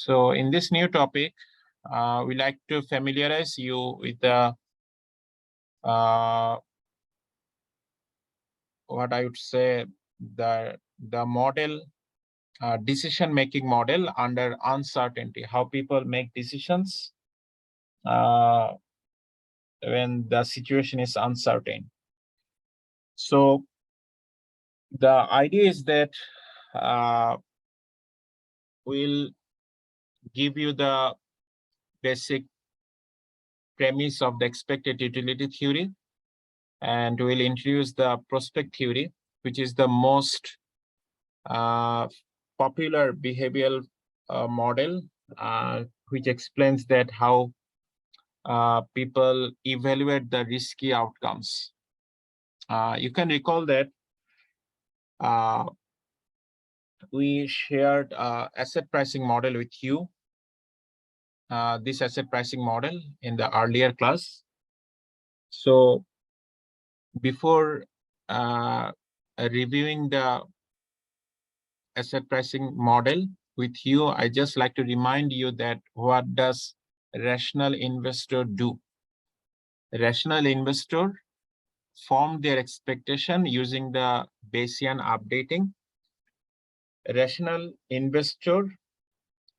So in this new topic, we like to familiarize you with the what I would say the model decision-making model under uncertainty, how people make decisions when the situation is uncertain. So the idea is that we'll give you the basic premise of the expected utility theory, and we'll introduce the prospect theory, which is the most popular behavioral model, which explains that how people evaluate the risky outcomes. You can recall that we shared asset pricing model with you, this asset pricing model in the earlier class. So before reviewing the asset pricing model with you, I just like to remind you that what does rational investor do? Rational investor form their expectation using the Bayesian updating. Rational investor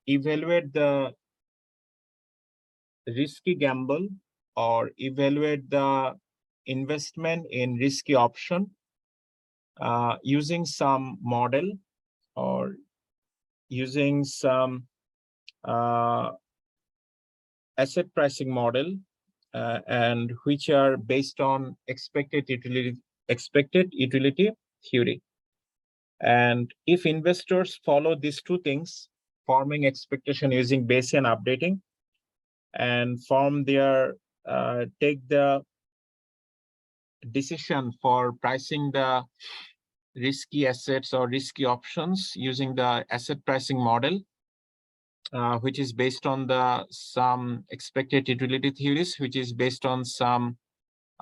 evaluate the risky gamble or evaluate the investment in risky option using some model or using some asset pricing model and which are based on expected utility theory. And if investors follow these two things, forming expectation using Bayesian updating and form their take the decision for pricing the risky assets or risky options using the asset pricing model, which is based on some expected utility theories, which is based on some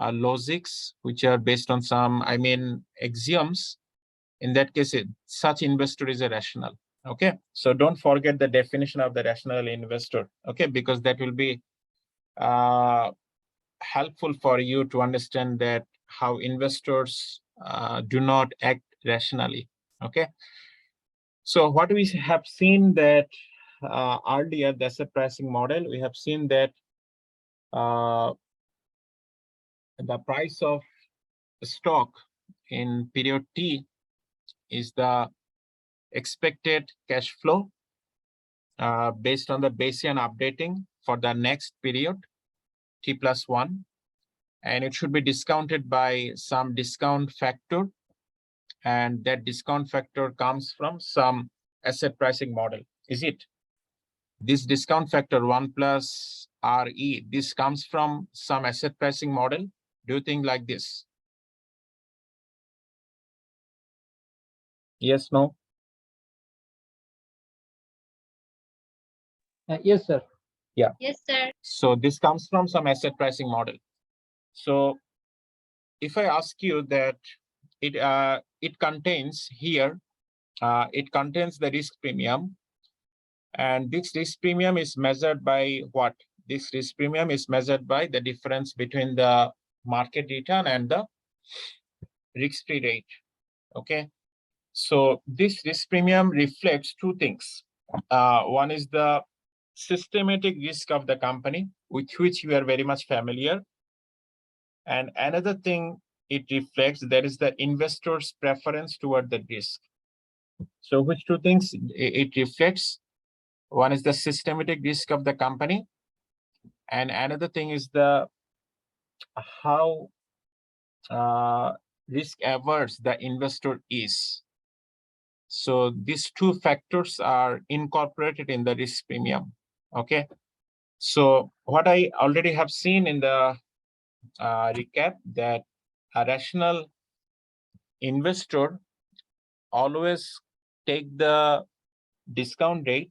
logics, which are based on some, axioms. In that case, such investor is a rational. Okay, so don't forget the definition of the rational investor. Okay, because that will be helpful for you to understand that how investors do not act rationally. Okay, so what we have seen that earlier, the asset pricing model, we have seen that the price of stock in period T is the expected cash flow based on the Bayesian updating for the next period, T plus 1. And it should be discounted by some discount factor. And that discount factor comes from some asset pricing model. Is it? This discount factor 1 plus RE, this comes from some asset pricing model. Do you think like this? Yes, no? Yes, sir. Yeah. Yes, sir. So this comes from some asset pricing model. So if I ask you that it contains here, it contains the risk premium, and this risk premium is measured by what? This risk premium is measured by the difference between the market return and the risk-free rate. Okay, so this risk premium reflects two things. One is the systematic risk of the company, with which we are very much familiar. And another thing it reflects, that is the investor's preference toward the risk. So which two things it reflects? One is the systematic risk of the company, and another thing is the how risk averse the investor is. So these two factors are incorporated in the risk premium. Okay, so what I already have seen in the recap, that a rational investor always take the discount rate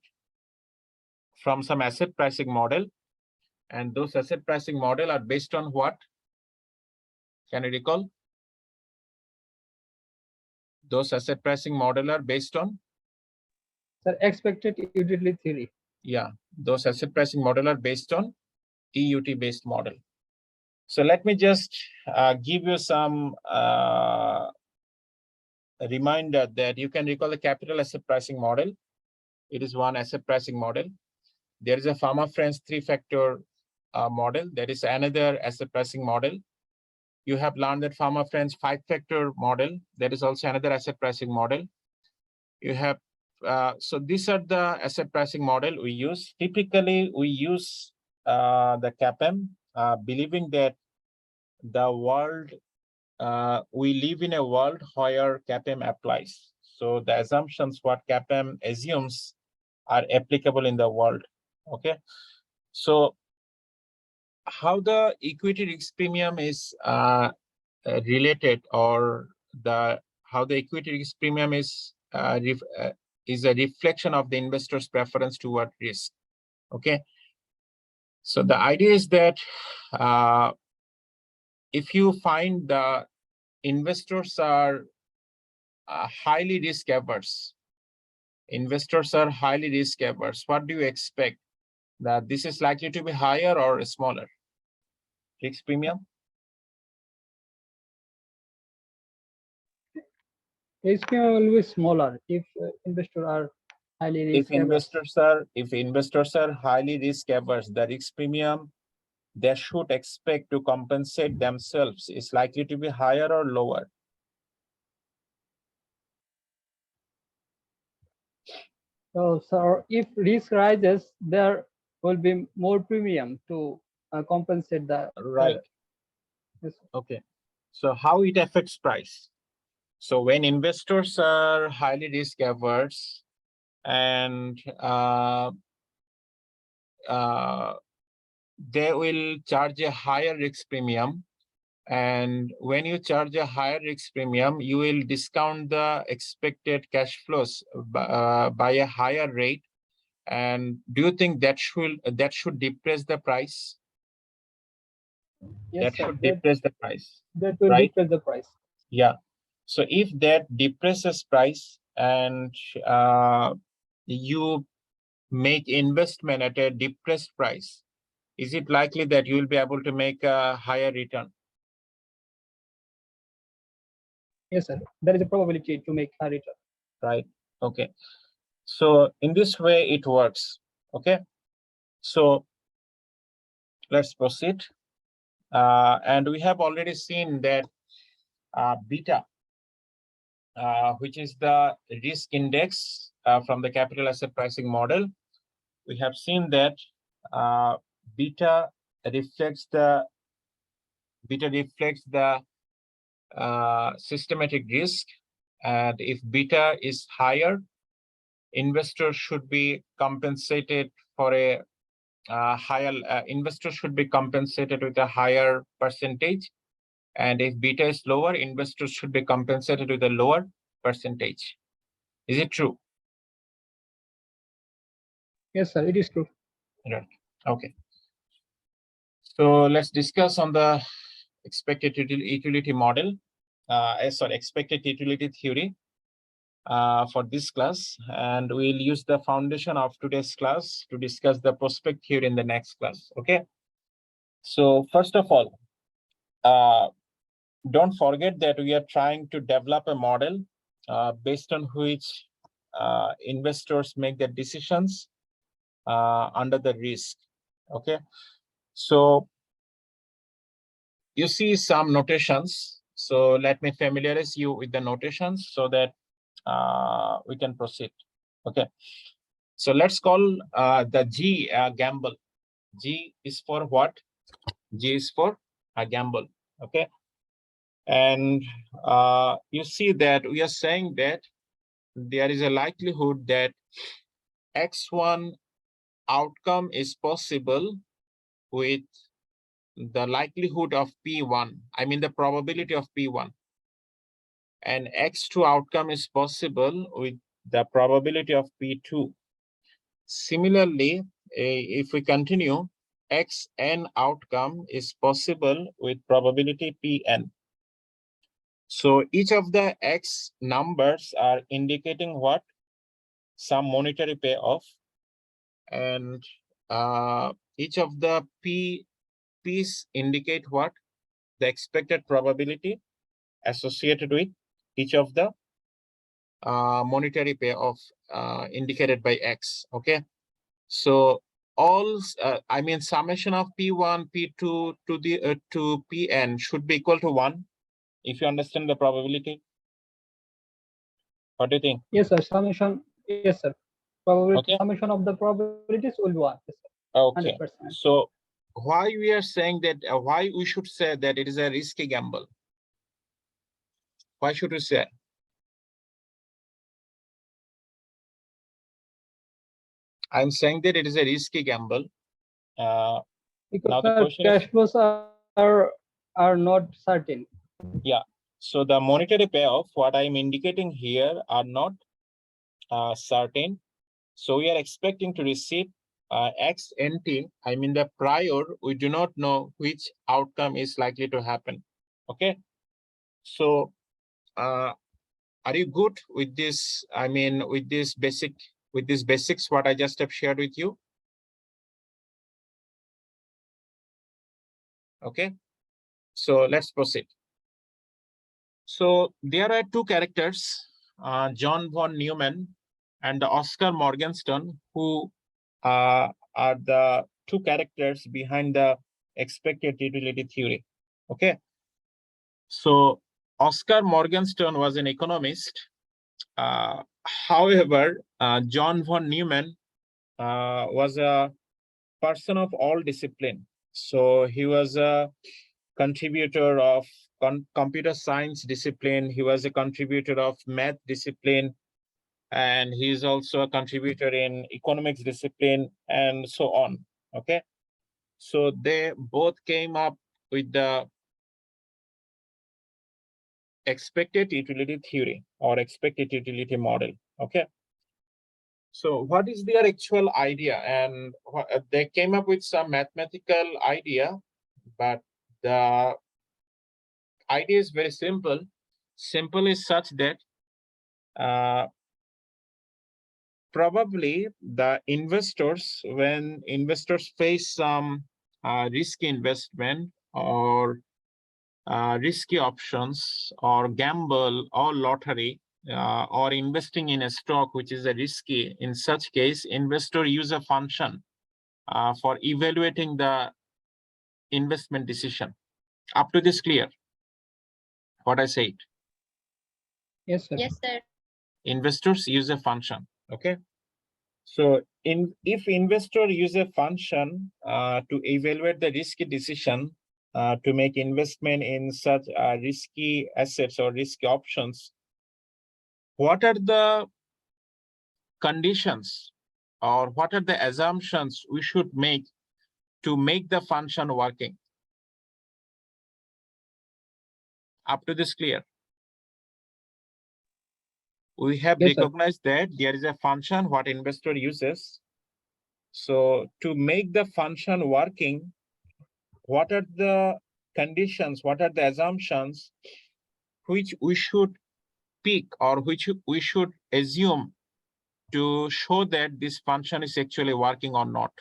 from some asset pricing model, and those asset pricing model are based on what? Can you recall? Those asset pricing model are based on? Sir, expected utility theory. Yeah, those asset pricing model are based on TUT based model. So let me just give you some reminder that you can recall the capital asset pricing model. It is one asset pricing model. There is a Pharma Friends 3-factor model. That is another asset pricing model. You have learned that Pharma Friends 5-factor model. That is also another asset pricing model. You have so these are the asset pricing model we use. Typically, we use the CAPM, believing that the world we live in a world where CAPM applies. So the assumptions what CAPM assumes are applicable in the world. Okay, so how the equity risk premium is related, or how the equity risk premium is a reflection of the investor's preference toward risk. Okay, so the idea is that if you find the investors are highly risk averse, what do you expect? That this is likely to be higher or smaller risk premium? Risk premium will be smaller if investors are highly risk averse. If investors are highly risk averse, the risk premium they should expect to compensate themselves is likely to be higher or lower? So if risk rises, there will be more premium to compensate the right. Yes. Okay, so how it affects price? So when investors are highly risk averse and they will charge a higher risk premium, and when you charge a higher risk premium, you will discount the expected cash flows by a higher rate. And do you think that should depress the price? Yes, That sir. should depress the price. That will right? depress the price. Yeah. So if that depresses price and you make investment at a depressed price, is it likely that you will be able to make a higher return? Yes, sir. There is a probability to make a return. Right. Okay. So in this way it works. Okay. So let's proceed. And we have already seen that beta, which is the risk index from the capital asset pricing model, we have seen that beta reflects the systematic risk, and if beta is higher, investors should be compensated for a investors should be compensated with a higher percentage, and if beta is lower, investors should be compensated with a lower percentage. Is it true? Yes, sir. It is true. Right. Okay. So let's discuss on the expected utility model. Expected utility theory for this class, and we'll use the foundation of today's class to discuss the prospect theory in the next class. Okay. So first of all, don't forget that we are trying to develop a model based on which investors make their decisions under the risk. Okay. So you see some notations. So let me familiarize you with the notations so that we can proceed. Okay. So let's call the G a gamble. G is for what? G is for a gamble. Okay. And you see that we are saying that there is a likelihood that X1 outcome is possible with the likelihood of P1, I mean the probability of P1. And X2 outcome is possible with the probability of P2. Similarly, if we continue, Xn outcome is possible with probability Pn. So each of the X numbers are indicating what? Some monetary payoff. and each of the P's indicate what? The expected probability associated with each of the monetary payoff indicated by X. Okay, so all I mean summation of P1, P2 to the to Pn should be equal to 1. If you understand the probability, what do you think? Yes, sir. Summation. Yes, sir. Probability Okay. summation of the probabilities will be 1. Yes, sir. Okay. 100%. So why we are saying that? Why we should say that it is a risky gamble? Why should we say? I'm saying that it is a risky gamble. Because Now the sir, question is, cash flows are not certain. yeah. So the monetary payoff, what I'm indicating here, are not certain. So we are expecting to receive X NT. I mean the prior, we do not know which outcome is likely to happen. Okay. So are you good with this? I mean, with these basics, what I just have shared with you? Okay. So let's proceed. So there are two characters, John von Neumann and Oscar Morgenstern, who are the two characters behind the expected utility theory. Okay. So Oscar Morgenstern was an economist. However, John von Neumann was a person of all discipline. So he was a contributor of computer science discipline. He was a contributor of math discipline, and he's also a contributor in economics discipline, and so on. Okay, so they both came up with the expected utility theory or expected utility model. Okay, so what is their actual idea? And they came up with some mathematical idea, but the idea is very simple. Simple is such that probably the investors, when investors face some risky investment or risky options or gamble or lottery or investing in a stock which is a risky, in such case, investor use a function for evaluating the investment decision. Up to this clear? What I said? Yes, sir. Yes, sir. Investors use a function. Okay. So if investor use a function to evaluate the risky decision to make investment in such risky assets or risky options, what are the conditions or what are the assumptions we should make to make the function working? Up to this clear? We have Yes, sir. recognized that there is a function what investor uses. So to make the function working, what are the conditions, what are the assumptions which we should pick or which we should assume to show that this function is actually working or not?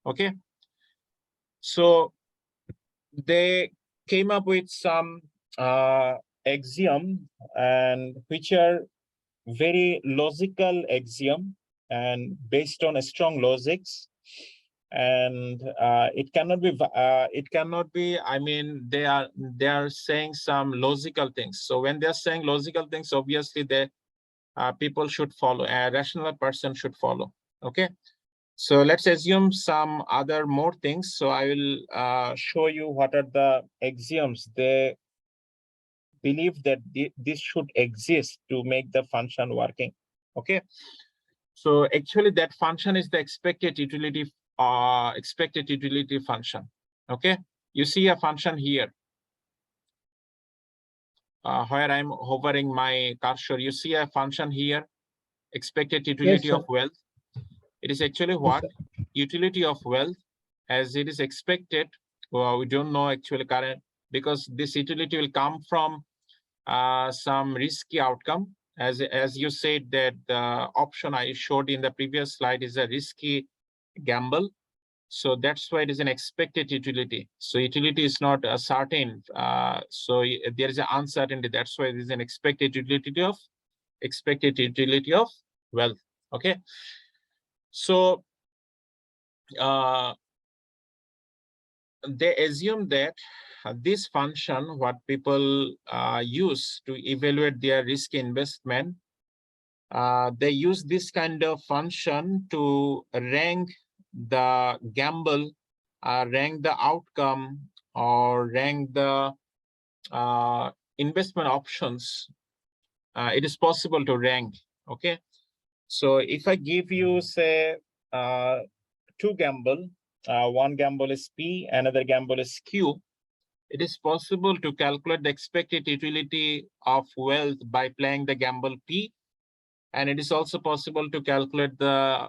Okay. So they came up with some axiom, and which are very logical axiom and based on strong logics, and it cannot be I mean they are saying some logical things. So when they're saying logical things, obviously they people should follow, a rational person should follow. Okay, so let's assume some other more things. So I will show you what are the axioms they believe that this should exist to make the function working. Okay, so actually that function is the expected utility function. Okay, you see a function here where I'm hovering my cursor. You see a function here, expected utility Yes, of sir. wealth. It is actually Yes, what? sir. Utility of wealth, as it is expected. Well, we don't know actually current, because this utility will come from some risky outcome. as you said that the option I showed in the previous slide is a risky gamble. So that's why it is an expected utility. So utility is not a certain. So there is an uncertainty. That's why it is an expected utility of wealth. Okay. So they assume that this function, what people use to evaluate their risk investment, they use this kind of function to rank the gamble, rank the outcome, or rank the investment options. It is possible to rank. Okay. So if I give you, say, two gamble, one gamble is P, another gamble is Q, it is possible to calculate the expected utility of wealth by playing the gamble P. And it is also possible to calculate the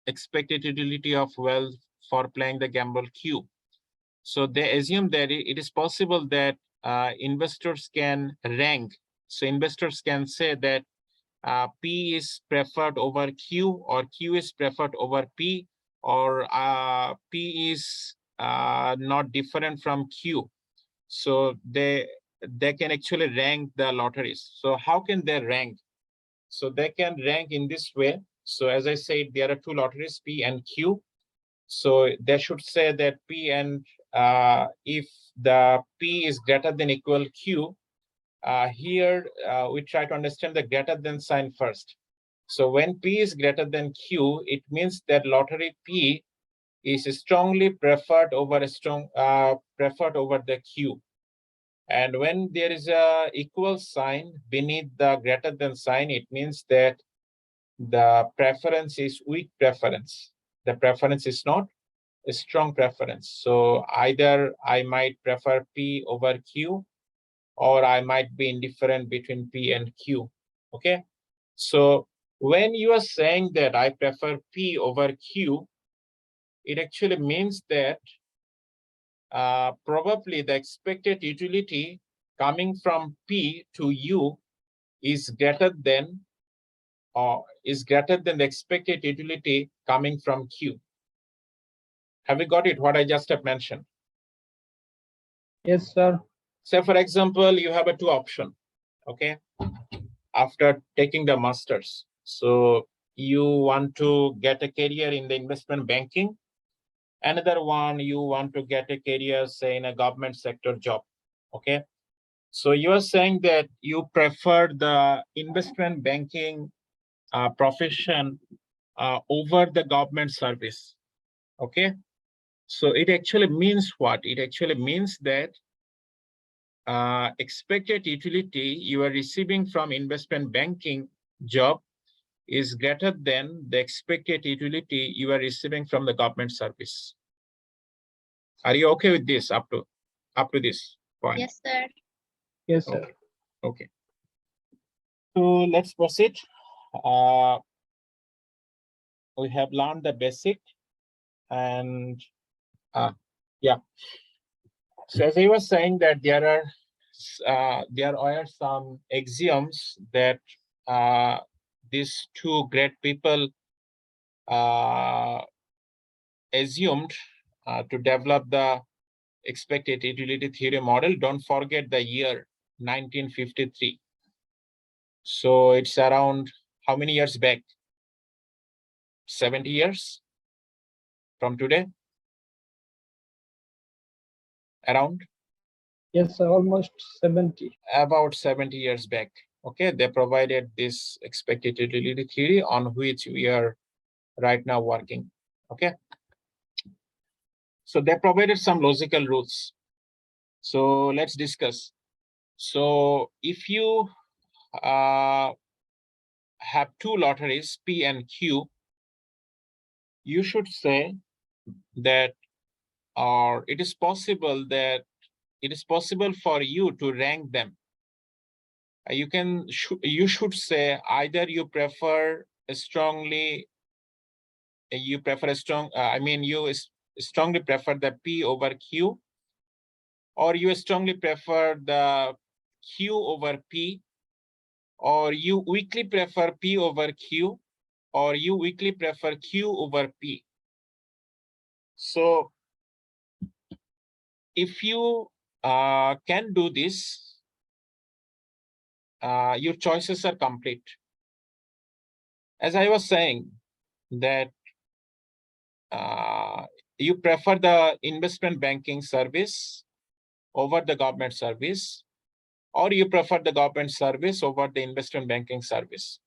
expected utility of wealth for playing the gamble Q. So they assume that it is possible that investors can rank. So investors can say that P is preferred over Q, or Q is preferred over P, or P is not different from Q. So they can actually rank the lotteries. So how can they rank? So they can rank in this way. So as I said, there are two lotteries, P and Q. So they should say that P and if the P is greater than equal Q, here we try to understand the greater than sign first. So when P is greater than Q, it means that lottery P is strongly preferred over the Q. And when there is a equal sign beneath the greater than sign, it means that the preference is weak preference. The preference is not a strong preference. So either I might prefer P over Q, or I might be indifferent between P and Q. Okay. So when you are saying that I prefer P over Q, it actually means that probably the expected utility coming from P to U is greater than the expected utility coming from Q. Have you got it? What I just have mentioned? Yes, sir. Say, for example, you have a two option. Okay. After taking the masters, so you want to get a career in the investment banking. Another one, you want to get a career, say, in a government sector job. Okay. So you are saying that you prefer the investment banking profession over the government service. Okay. So it actually means what? It actually means that expected utility you are receiving from investment banking job is greater than the expected utility you are receiving from the government service. Are you okay with this up to this point? Yes, sir. Yes, sir. Okay. So let's proceed. We have learned the basic, and yeah. So as I was saying that there are some axioms that these two great people assumed to develop the expected utility theory model. Don't forget the year 1953. So it's around how many years back? 70 years from today? Around? Yes, sir. Almost 70. About 70 years back. Okay, they provided this expected utility theory on which we are right now working. Okay. So they provided some logical rules. So let's discuss. So if you have two lotteries, P and Q, you should say that, or it is possible for you to rank them. You should say either you prefer strongly, you strongly prefer the P over Q, or you strongly prefer the Q over P, or you weakly prefer P over Q, or you weakly prefer Q over P. So if you can do this, your choices are complete. As I was saying, that you prefer the investment banking service over the government service, or you prefer the government service over the investment banking service.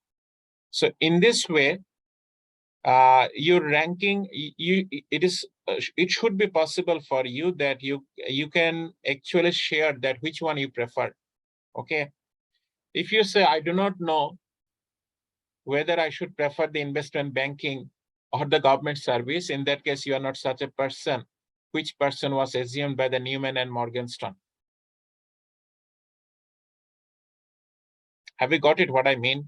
So in this way, your ranking, it should be possible for you that you can actually share that which one you prefer. Okay, if you say I do not know whether I should prefer the investment banking or the government service, in that case you are not such a person, which person was assumed by the Neumann and Morgenstern. Have you got it what I mean?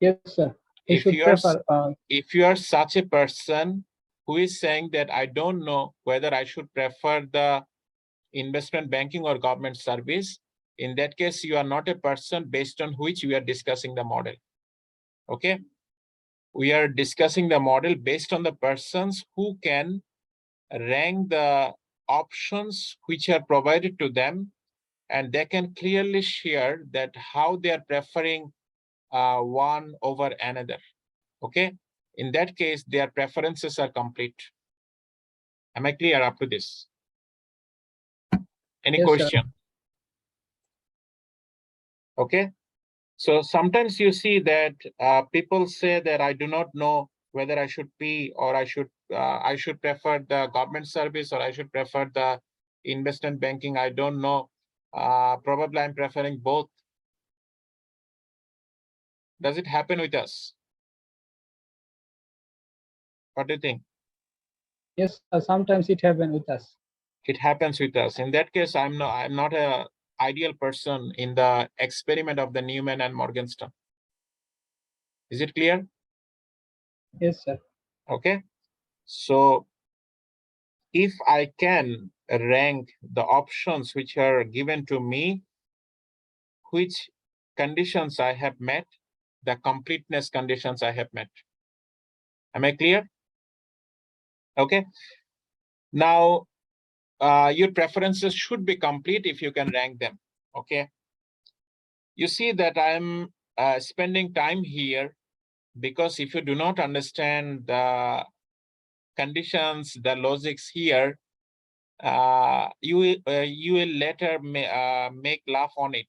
Yes, sir. If you are such a person who is saying that I don't know whether I should prefer the investment banking or government service, in that case you are not a person based on which we are discussing the model. Okay, we are discussing the model based on the persons who can rank the options which are provided to them, and they can clearly share that how they are preferring one over another. Okay, in that case their preferences are complete. Am I clear up to this? Any question? Sir. Okay, so sometimes you see that people say that I do not know whether I should be or I should prefer the government service or I should prefer the investment banking. I don't know. Probably I'm preferring both. Does it happen with us? What do you think? Yes, sometimes it happens with us. It happens with us. In that case, I'm not a ideal person in the experiment of the Neumann and Morgenstern. Is it clear? Yes, sir. Okay. So if I can rank the options which are given to me, which conditions I have met, the completeness conditions I have met. Am I clear? Okay. Now, your preferences should be complete if you can rank them. Okay. You see that I'm spending time here because if you do not understand the conditions, the logics here, you will later make laugh on it.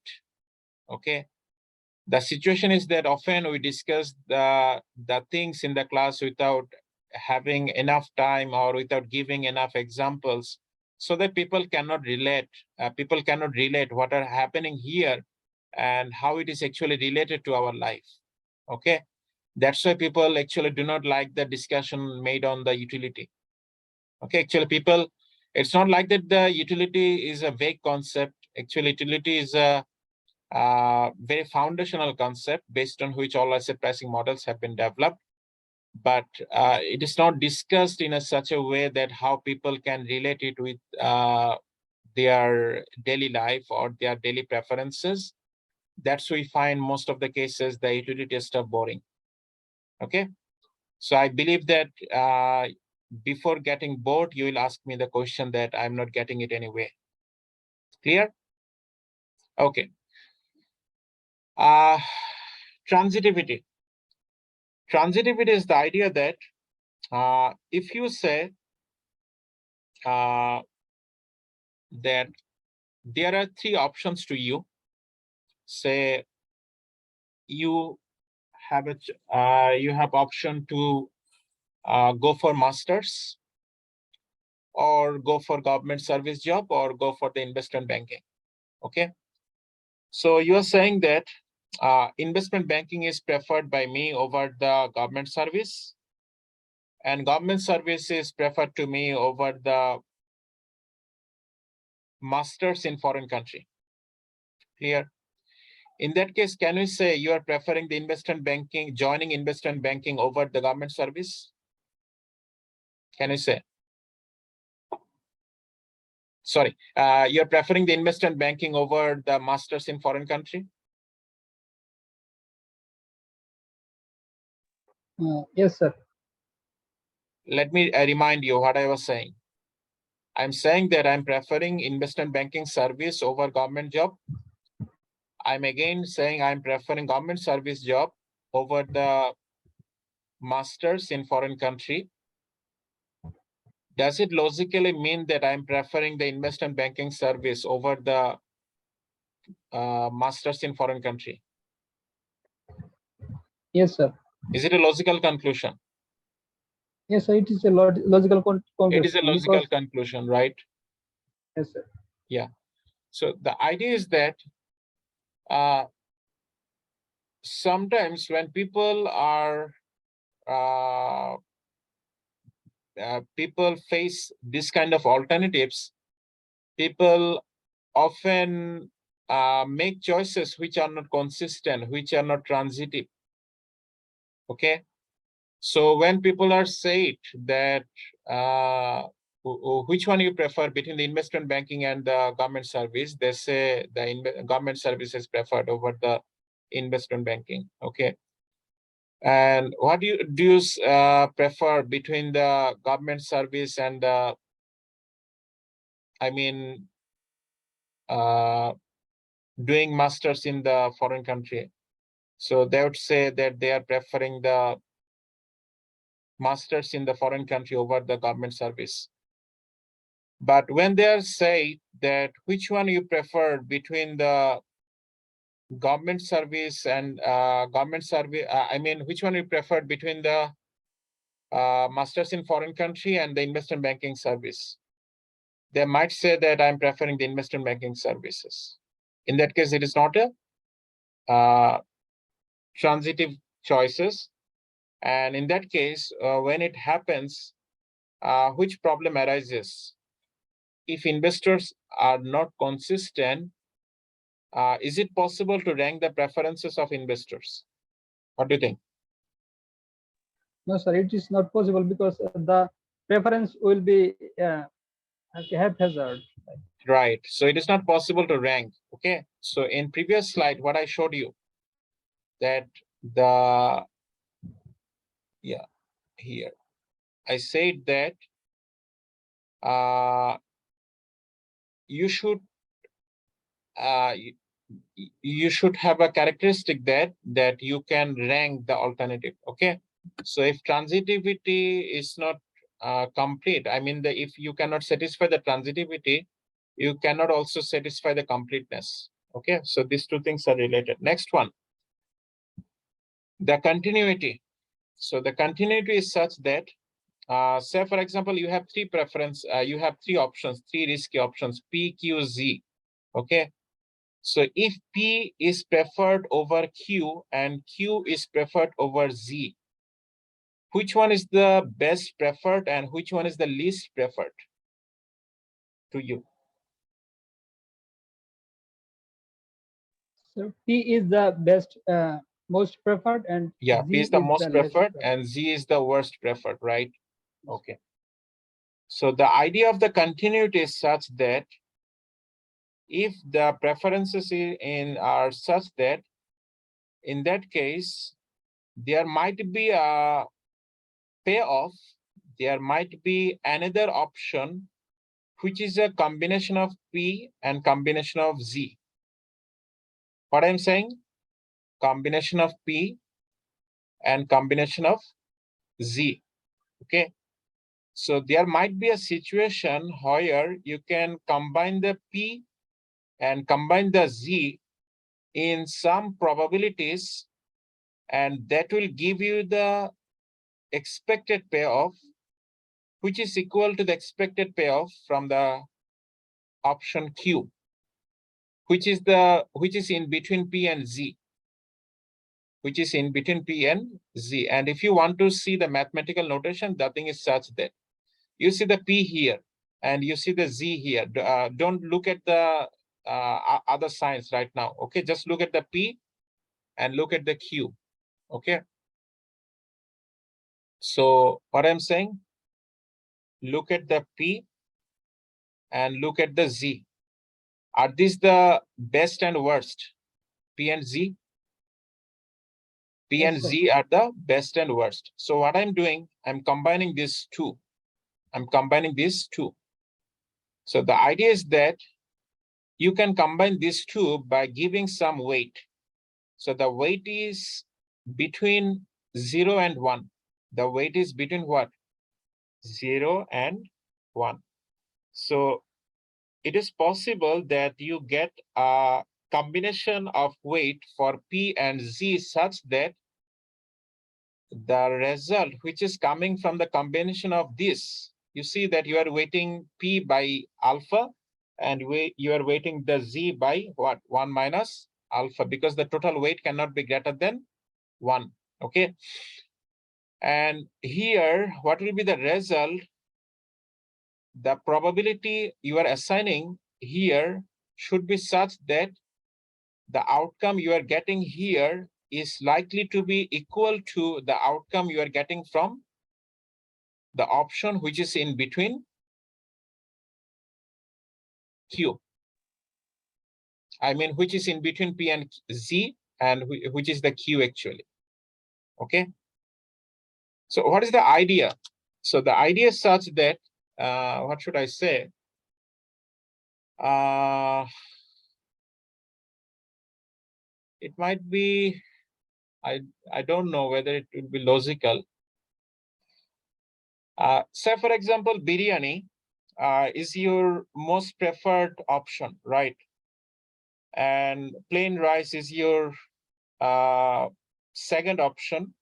Okay. The situation is that often we discuss the things in the class without having enough time or without giving enough examples, so that people cannot relate. People cannot relate what are happening here and how it is actually related to our life. Okay, that's why people actually do not like the discussion made on the utility. Okay, actually people, it's not like that the utility is a vague concept. Actually, utility is a very foundational concept based on which all asset pricing models have been developed, but it is not discussed in such a way that how people can relate it with their daily life or their daily preferences. That's why we find most of the cases the utility stuff boring. Okay, so I believe that before getting bored, you will ask me the question that I'm not getting it anyway. Clear? Okay. Transitivity. Transitivity is the idea that if you say that there are three options to you, say you have option to go for masters, or go for government service job, or go for the investment banking. Okay, so you are saying that investment banking is preferred by me over the government service, and government service is preferred to me over the masters in foreign country. Clear? In that case, can we say you are preferring the investment banking, joining investment banking over the government service? Can we say? Sorry, you're preferring the investment banking over the masters in foreign country? Yes, sir. Let me remind you what I was saying. I'm saying that I'm preferring investment banking service over government job. I'm again saying I'm preferring government service job over the masters in foreign country. Does it logically mean that I'm preferring the investment banking service over the masters in foreign country? Yes, sir. Is it a logical conclusion? Yes, sir. It is a logical It is a conclusion logical because conclusion, right? yes, sir. Yeah. So the idea is that sometimes when people are people face this kind of alternatives, people often make choices which are not consistent, which are not transitive. Okay. So when people are said that which one you prefer between the investment banking and the government service, they say the government service is preferred over the investment banking. Okay. And what do you prefer between the government service and the, I mean, doing masters in the foreign country? So they would say that they are preferring the masters in the foreign country over the government service. But when they are say that which one you prefer between the government service and government service, I mean, which one you prefer between the masters in foreign country and the investment banking service? They might say that I'm preferring the investment banking services. In that case, it is not a transitive choices. And in that case, when it happens, which problem arises? If investors are not consistent, is it possible to rank the preferences of investors? What do you think? No, sir. It is not possible because the preference will be haphazard. Right. So it is not possible to rank. Okay. So in previous slide, what I showed you that the, yeah, here, I said that you should you should have a characteristic that you can rank the alternative. Okay. So if transitivity is not complete, I mean, if you cannot satisfy the transitivity, you cannot also satisfy the completeness. Okay. So these two things are related. Next one, the continuity. So the continuity is such that say, for example, you have you have three options, three risky options, P, Q, Z. Okay. So if P is preferred over Q and Q is preferred over Z, which one is the best preferred and which one is the least preferred to you? So P is the best, most preferred, and Yeah, Z P is the is most the less preferred preferred. and Z is the worst preferred, right? Okay. So the idea of the continuity is such that if the preferences are such that in that case, there might be a payoff, there might be another option, which is a combination of P and combination of Z. What I'm saying? Combination of P and combination of Z. Okay. So there might be a situation where you can combine the P and combine the Z in some probabilities, and that will give you the expected payoff, which is equal to the expected payoff from the option Q, which is in between P and Z, which is in between P and Z. And if you want to see the mathematical notation, the thing is such that you see the P here and you see the Z here. Don't look at the other signs right now. Okay, just look at the P and look at the Q. Okay. So what I'm saying, look at the P and look at the Z. Are these the best and worst, P and Z? P Yes, and sir. Z are the best and worst. So what I'm doing, I'm combining these two. I'm combining these two. So the idea is that you can combine these two by giving some weight. So the weight is between 0 and 1. The weight is between what? 0 and 1. So it is possible that you get a combination of weight for P and Z such that the result which is coming from the combination of this, you see that you are weighting P by alpha and you are weighting the Z by what? 1 minus alpha, because the total weight cannot be greater than 1. Okay. And here, what will be the result? The probability you are assigning here should be such that the outcome you are getting here is likely to be equal to the outcome you are getting from the option which is in between Q. I mean, which is in between P and Z, and which is the Q actually. Okay. So what is the idea? So the idea is such that, what should I say? It might be, I don't know whether it will be logical. Say for example, biryani is your most preferred option, right? And plain rice is your second option.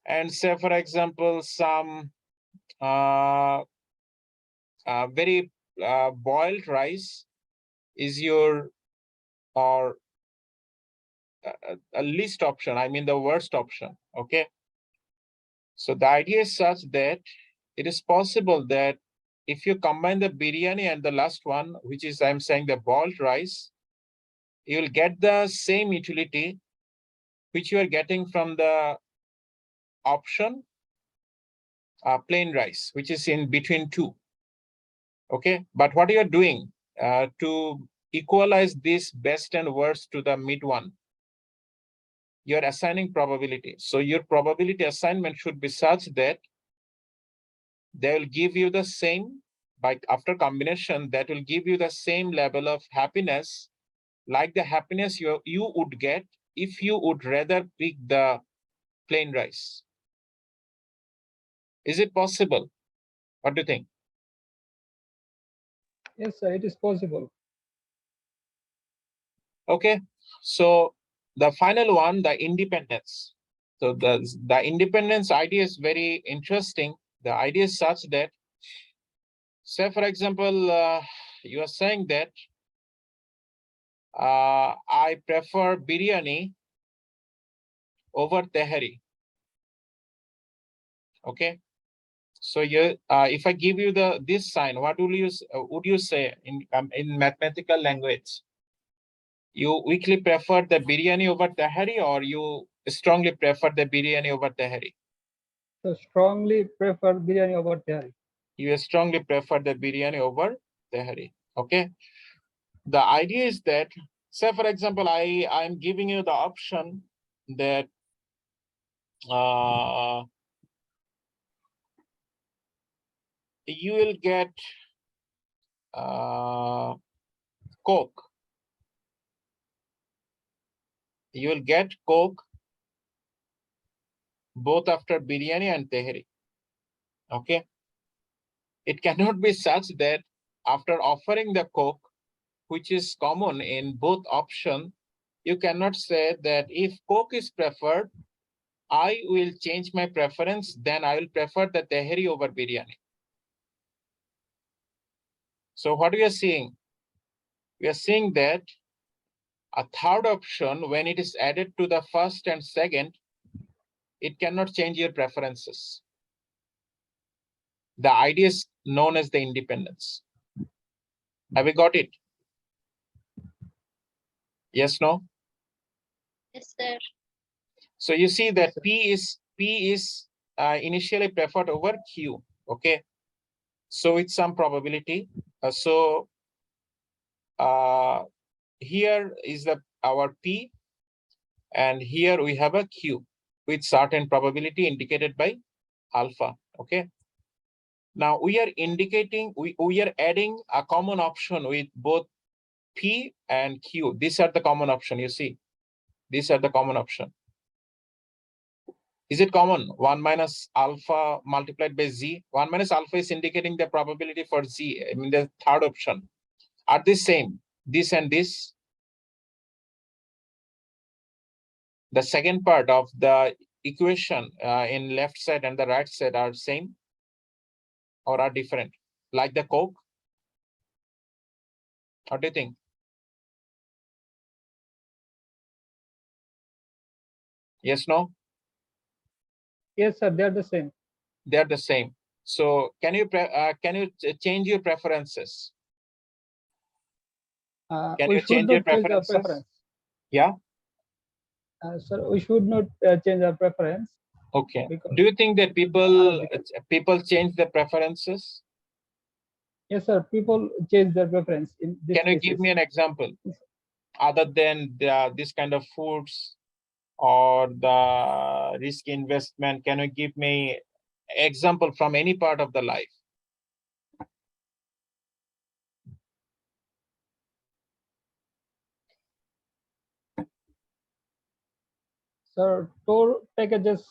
And say for example, some very boiled rice is your or a least option, I mean the worst option. Okay. So the idea is such that it is possible that if you combine the biryani and the last one, which is I'm saying the boiled rice, you will get the same utility which you are getting from the option plain rice, which is in between two. Okay, but what you are doing to equalize this best and worst to the mid one, you are assigning probability. So your probability assignment should be such that they will give you the same, by after combination, that will give you the same level of happiness, like the happiness you would get if you would rather pick the plain rice. Is it possible? What do you think? Yes, sir. It is possible. Okay, so the final one, the independence. So the independence idea is very interesting. The idea is such that, say for example, you are saying that I prefer biryani over tehari. Okay, so you, if I give you this sign, what would you say in mathematical language? You weakly prefer the biryani over tehari, or you strongly prefer the biryani over tehari? So strongly prefer biryani over tehari. You strongly prefer the biryani over tehari. Okay. The idea is that, say for example, I'm giving you the option that you will get Coke. You will get Coke both after biryani and tehari. Okay. It cannot be such that after offering the Coke, which is common in both options, you cannot say that if Coke is preferred, I will change my preference, then I will prefer the tehari over biryani. So what we are seeing? We are seeing that a third option, when it is added to the first and second, it cannot change your preferences. The idea is known as the independence. Have we got it? Yes, no? Yes, sir. So you see that Yes, P is initially preferred over Q. Okay. So with some probability. Here is our P, and here we have a Q with certain probability indicated by alpha. Okay. Now we are indicating, we are adding a common option with both P and Q. These are the common option, you see. These are the common option. Is it common? 1 minus alpha multiplied by Z. 1 minus alpha is indicating the probability for Z. I mean, the third option. Are they same? This and this? The second part of the equation in left side and the right side are same or are different? Like the Coke? What do you think? Yes, no? Yes, sir, they are the same. They are the same. So can you change your preferences? Can We you should change your not change our preferences? preference. Yeah. Sir, we should not change our preference. Okay. Because Do you think that people unethical. change their preferences? Yes, sir. People change their preference in this Can you give me an example other than this kind of foods or the risk investment? Can you give me example from any part of the life? Sir, tour packages.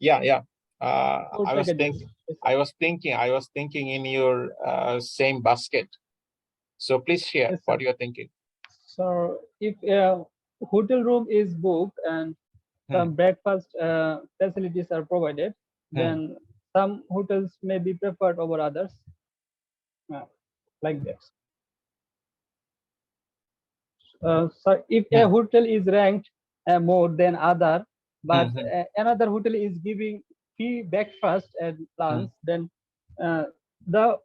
Yeah, yeah. Tour I was packages. thinking. Yes, I was thinking in your same basket. So please share yes, what sir. you're thinking. So if a hotel room is booked and some breakfast facilities are provided, then some hotels may be preferred over others, like that. So if a hotel is ranked more than other, but another hotel is giving free breakfast and lunch, then the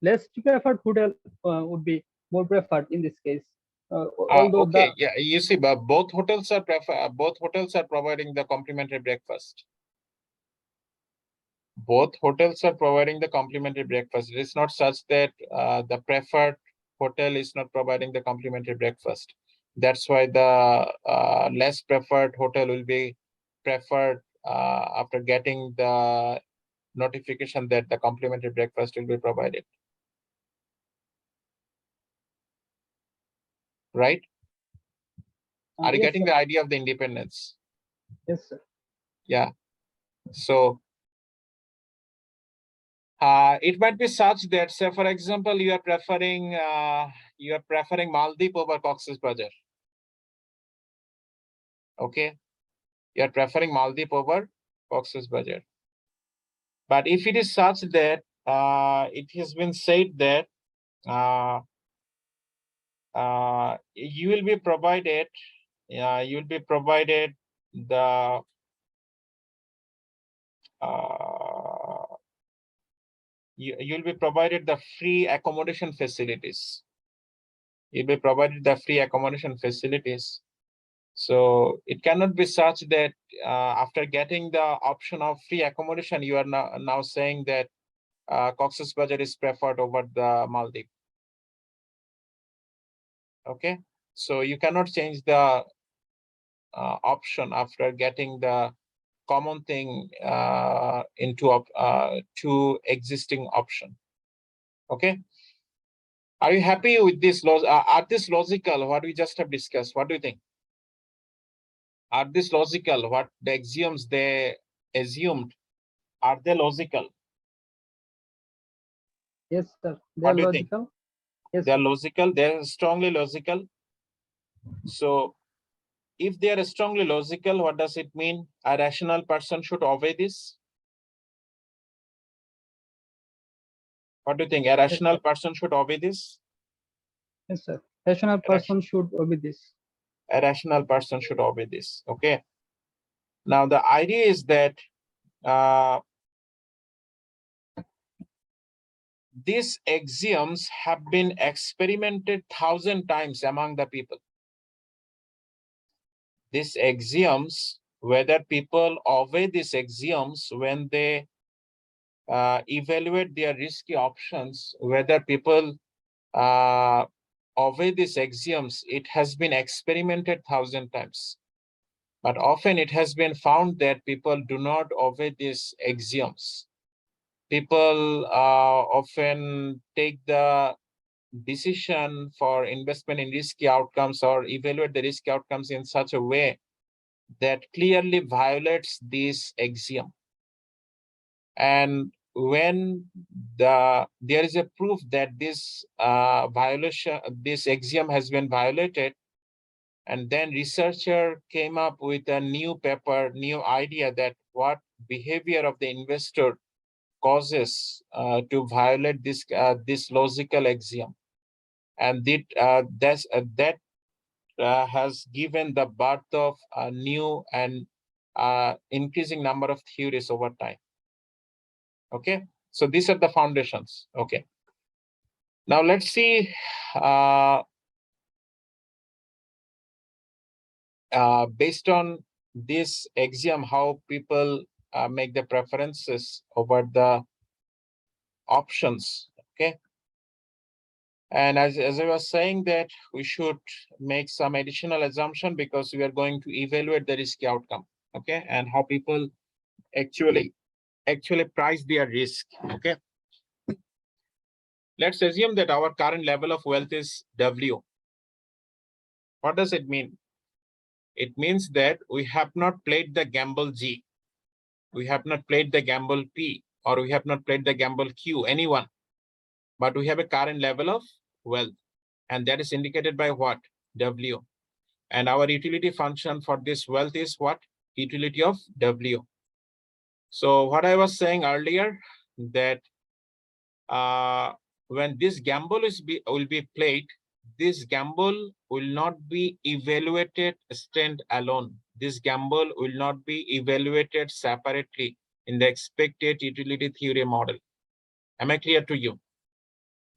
less preferred hotel would be more preferred in this case. Although Okay, yeah, you see, but both hotels are providing the complimentary breakfast. Both hotels are providing the complimentary breakfast. It is not such that the preferred hotel is not providing the complimentary breakfast. That's why the less preferred hotel will be preferred after getting the notification that the complimentary breakfast will be provided. Right? Are you yes, getting sir. the idea of the independence? Yes, sir. Yeah. So it might be such that, say, for example, you are preferring Maldives over Cox's Bazar. Okay, you are preferring Maldives over Cox's Bazar. But if it is such that it has been said that you will be provided the you'll be provided the free accommodation facilities. You'll be provided the free accommodation facilities. So it cannot be such that after getting the option of free accommodation, you are now saying that Cox's Bazar is preferred over the Maldives. Okay, so you cannot change the option after getting the common thing into two existing option. Okay, are you happy with this? Are this logical? What we just have discussed? What do you think? Are this logical? What the axioms they assumed, are they logical? Yes, sir. They What are do you think? logical. Yes, They are sir. logical. They are strongly logical. So if they are strongly logical, what does it mean? A rational person should obey this. What do you think? A rational person should obey this? Yes, sir. Rational person should obey this. A rational person should obey this. Okay. Now the idea is that these axioms have been experimented 1,000 times among the people. These axioms, whether people obey these axioms when they evaluate their risky options, whether people obey these axioms, it has been experimented 1,000 times. But often it has been found that people do not obey these axioms. People often take the decision for investment in risky outcomes or evaluate the risky outcomes in such a way that clearly violates this axiom. And when there is a proof that this violation, this axiom has been violated, and then researcher came up with a new paper, new idea that what behavior of the investor causes to violate this logical axiom, and that has given the birth of a new and increasing number of theories over time. Okay, so these are the foundations. Okay, now let's see based on this axiom how people make the preferences over the options. Okay, and as I was saying that we should make some additional assumption because we are going to evaluate the risky outcome. Okay, and how people actually price their risk. Okay, let's assume that our current level of wealth is W. What does it mean? It means that we have not played the gamble G, we have not played the gamble P, or we have not played the gamble Q, anyone, but we have a current level of wealth, and that is indicated by what? W. And our utility function for this wealth is what? Utility of W. So what I was saying earlier, that when this gamble will be played, this gamble will not be evaluated stand alone. This gamble will not be evaluated separately in the expected utility theory model. Am I clear to you?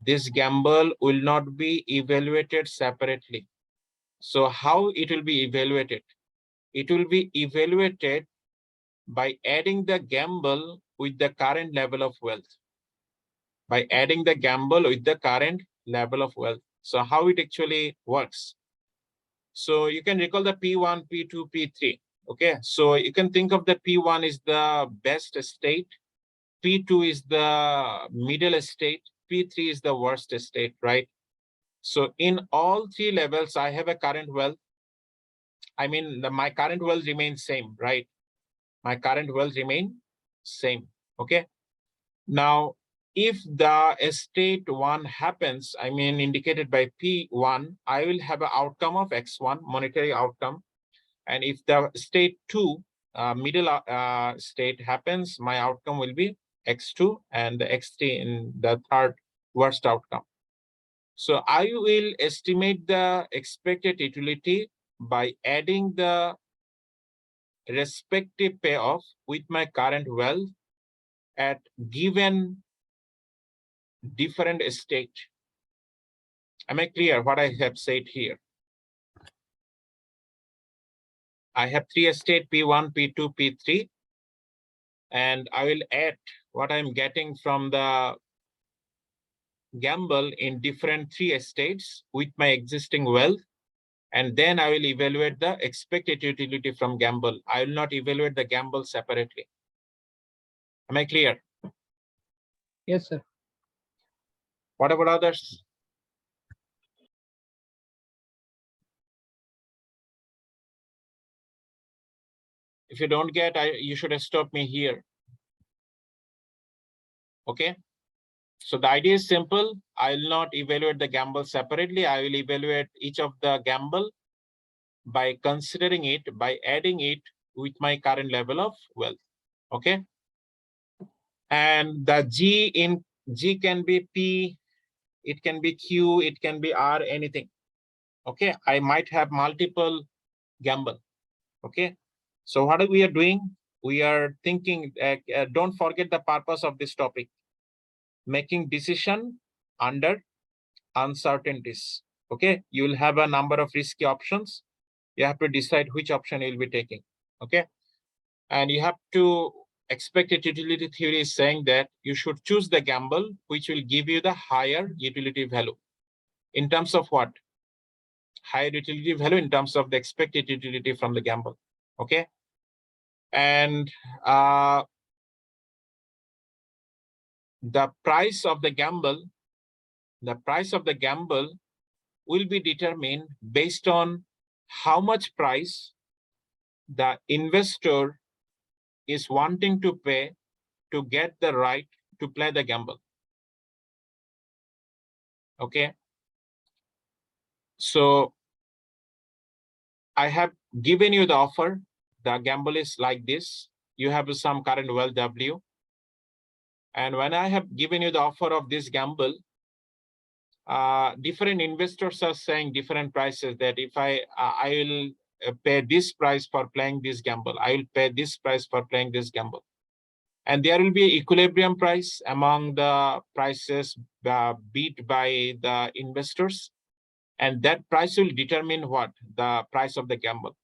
This gamble will not be evaluated separately. So how it will be evaluated? It will be evaluated by adding the gamble with the current level of wealth. By adding the gamble with the current level of wealth. So how it actually works? So you can recall the P1, P2, P3. Okay, so you can think of the P1 is the best state, P2 is the middle state, P3 is the worst state, right? So in all three levels, I have a current wealth. I mean, my current wealth remains same, right? My current wealth remain same. Okay. Now, if the state 1 happens, I mean indicated by P1, I will have an outcome of X1, monetary outcome. And if the state 2, middle state happens, my outcome will be X2 and the X3 in the third worst outcome. So I will estimate the expected utility by adding the respective payoff with my current wealth at given different state. Am I clear what I have said here? I have three state P1, P2, P3, and I will add what I'm getting from the gamble in different three states with my existing wealth, and then I will evaluate the expected utility from gamble. I will not evaluate the gamble separately. Am I clear? Yes, sir. What about others? If you don't get, you should have stopped me here. Okay. So the idea is simple. I will not evaluate the gamble separately. I will evaluate each of the gamble by considering it, by adding it with my current level of wealth. Okay. And the G can be P, it can be Q, it can be R, anything. Okay. I might have multiple gamble. Okay. So what we are doing? We are thinking, don't forget the purpose of this topic. Making decision under uncertainties. Okay, you will have a number of risky options. You have to decide which option you'll be taking. Okay, and you have to expected utility theory is saying that you should choose the gamble which will give you the higher utility value. in terms of what? Higher utility value in terms of the expected utility from the gamble. Okay. And the price of the gamble will be determined based on how much price the investor is wanting to pay to get the right to play the gamble. Okay. So I have given you the offer. The gamble is like this. You have some current wealth W. And when I have given you the offer of this gamble, different investors are saying different prices, that if I will pay this price for playing this gamble, I will pay this price for playing this gamble. And there will be an equilibrium price among the prices bid by the investors. And that price will determine what? The price of the gamble.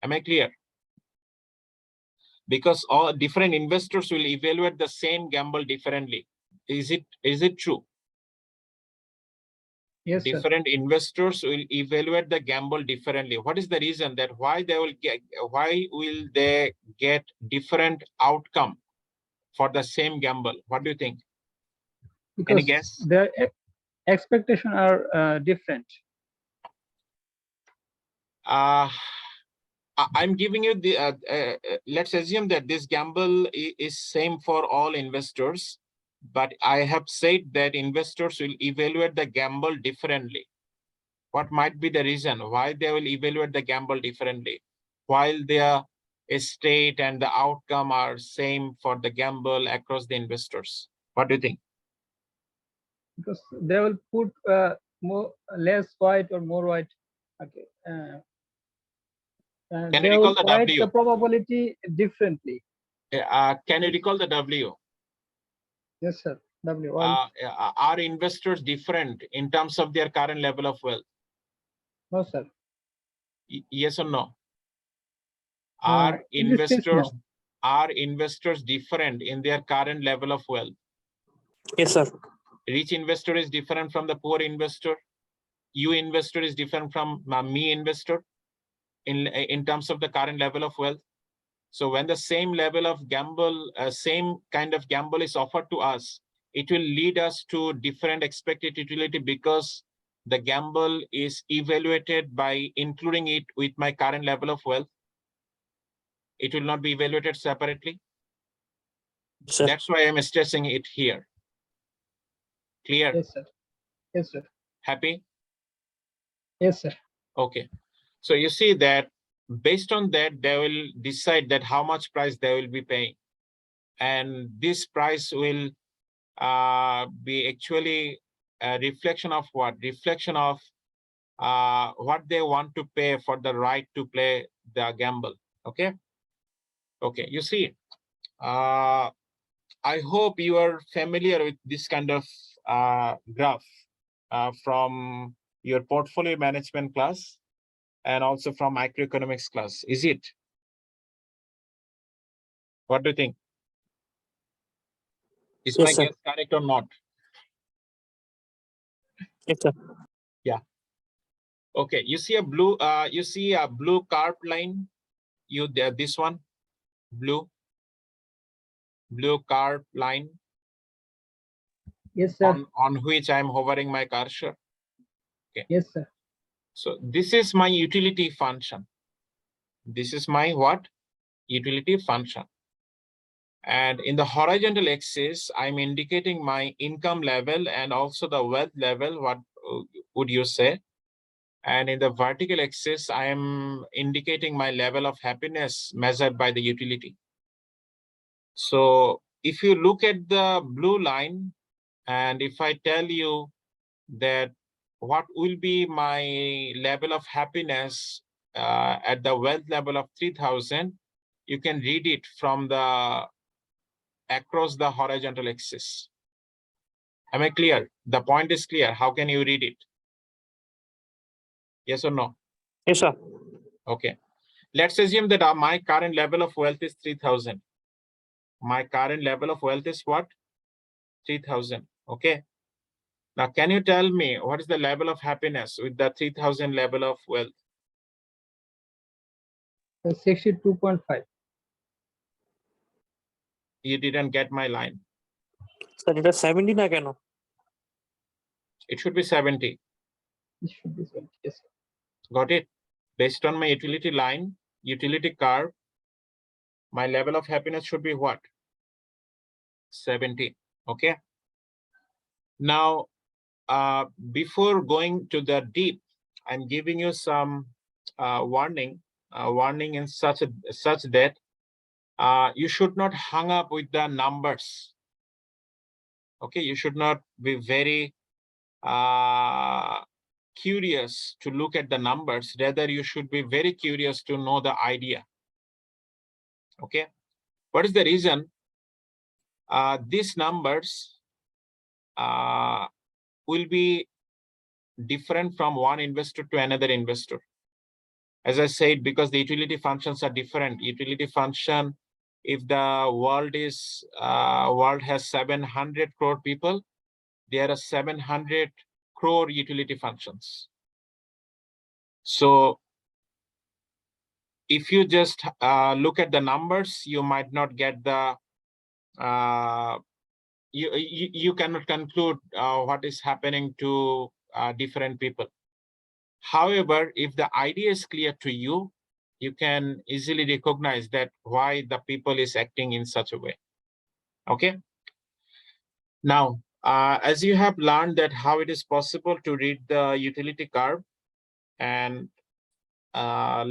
Am I clear? Because all different investors will evaluate the same gamble differently. Is it true? Yes, sir. Different investors will evaluate the gamble differently. What is the reason that why will they get different outcome for the same gamble? What do you think? Because any guess? their expectations are different. I'm giving you the let's assume that this gamble is same for all investors, but I have said that investors will evaluate the gamble differently. What might be the reason why they will evaluate the gamble differently, while their estate and the outcome are same for the gamble across the investors? What do you think? Because they will put less white or more white. Okay. Can they you recall will the weight W? the probability differently. Can you recall the W? Yes, sir. W. Are investors different in terms of their current level of wealth? No, sir. Yes or no? In this case, no. Are investors different in their current level of wealth? Yes, sir. Rich investor is different from the poor investor. You investor is different from me investor in terms of the current level of wealth. So when the same level of gamble, same kind of gamble is offered to us, it will lead us to different expected utility, because the gamble is evaluated by including it with my current level of wealth. It will not be evaluated separately. Sir. That's why I'm stressing it here. Clear? Yes, sir. Yes, sir. Happy? Yes, sir. Okay. So you see that based on that, they will decide that how much price they will be paying. And this price will be actually a reflection of what? Reflection of what they want to pay for the right to play the gamble. Okay. Okay. You see, I hope you are familiar with this kind of graph from your portfolio management class and also from microeconomics class. Is it? What do you think? Is Yes, my sir. guess correct or not? Yes, sir. Yeah. Okay. You see a blue curved line. You there, this one, blue curved line. Yes, sir. On which I'm hovering my cursor. Okay. Yes, sir. So this is my utility function. This is my what? Utility function. And in the horizontal axis, I'm indicating my income level and also the wealth level. What would you say? And in the vertical axis, I am indicating my level of happiness measured by the utility. So if you look at the blue line, and if I tell you that what will be my level of happiness at the wealth level of 3,000, you can read it from the across the horizontal axis. Am I clear? The point is clear. How can you read it? Yes or no? Yes, sir. Okay. Let's assume that my current level of wealth is 3,000. My current level of wealth is what? 3,000. Okay. Now, can you tell me what is the level of happiness with the 3,000 level of wealth? 62.5. You didn't get my line. Sir এটা 70 না কেন? It should be 70. It should be 70. Yes, sir. Got it? Based on my utility line, utility curve, my level of happiness should be what? 70. Okay. Now, before going to the deep, I'm giving you some warning in such that you should not hang up with the numbers. Okay, you should not be very curious to look at the numbers. Rather, you should be very curious to know the idea. Okay, what is the reason? These numbers will be different from one investor to another investor. As I said, because the utility functions are different. Utility function, if the world has 700 crore people, there are 700 crore utility functions. So if you just look at the numbers, you might not get the you cannot conclude what is happening to different people. However, if the idea is clear to you, you can easily recognize that why the people is acting in such a way. Okay. Now, as you have learned that how it is possible to read the utility curve, and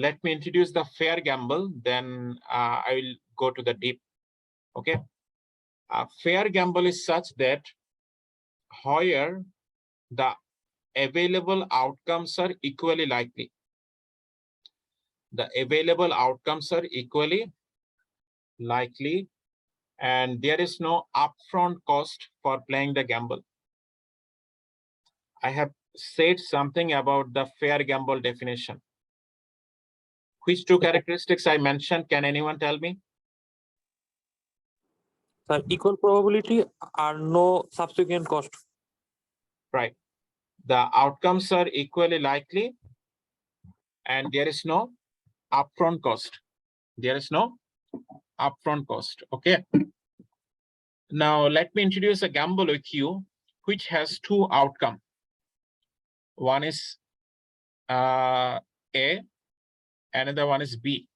let me introduce the fair gamble, then I will go to the deep. Okay. Fair gamble is such that where the available outcomes are equally likely. The available outcomes are equally likely, and there is no upfront cost for playing the gamble. I have said something about the fair gamble definition. Which two characteristics I mentioned? Can anyone tell me? Sir, equal probability or no subsequent cost. Right. The outcomes are equally likely, and there is no upfront cost. There is no upfront cost. Okay. Now, let me introduce a gamble with you, which has two outcomes. One is A, another one is B.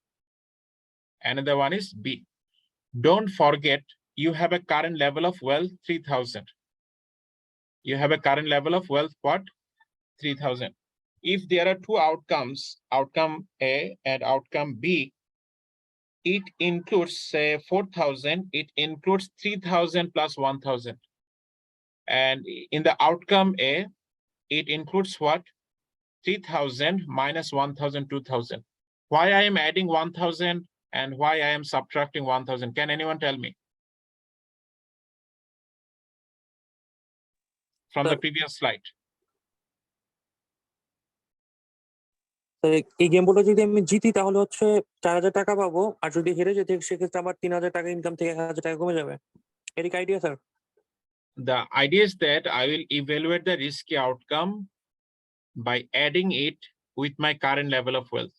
Another one is B. Don't forget, you have a current level of wealth 3,000. You have a current level of wealth what? 3,000. If there are two outcomes, outcome A and outcome B, it includes say 4,000, it includes 3,000 plus 1,000. And in the outcome A, it includes what? 3,000 minus 1,000, 2,000. Why I am adding 1,000 and why I am subtracting 1,000? Can anyone tell me? From the previous slide. এই গেমগুলো যদি আমি জিতি তাহলে হচ্ছে 4,000 টাকা পাবো, আর যদি হেরে যেতে সেক্ষেত্রে আমার 3,000 টাকা ইনকাম থেকে 1,000 টাকা কমে যাবে। এর কি idea sir? The idea is that I will evaluate the risky outcome by adding it with my current level of wealth.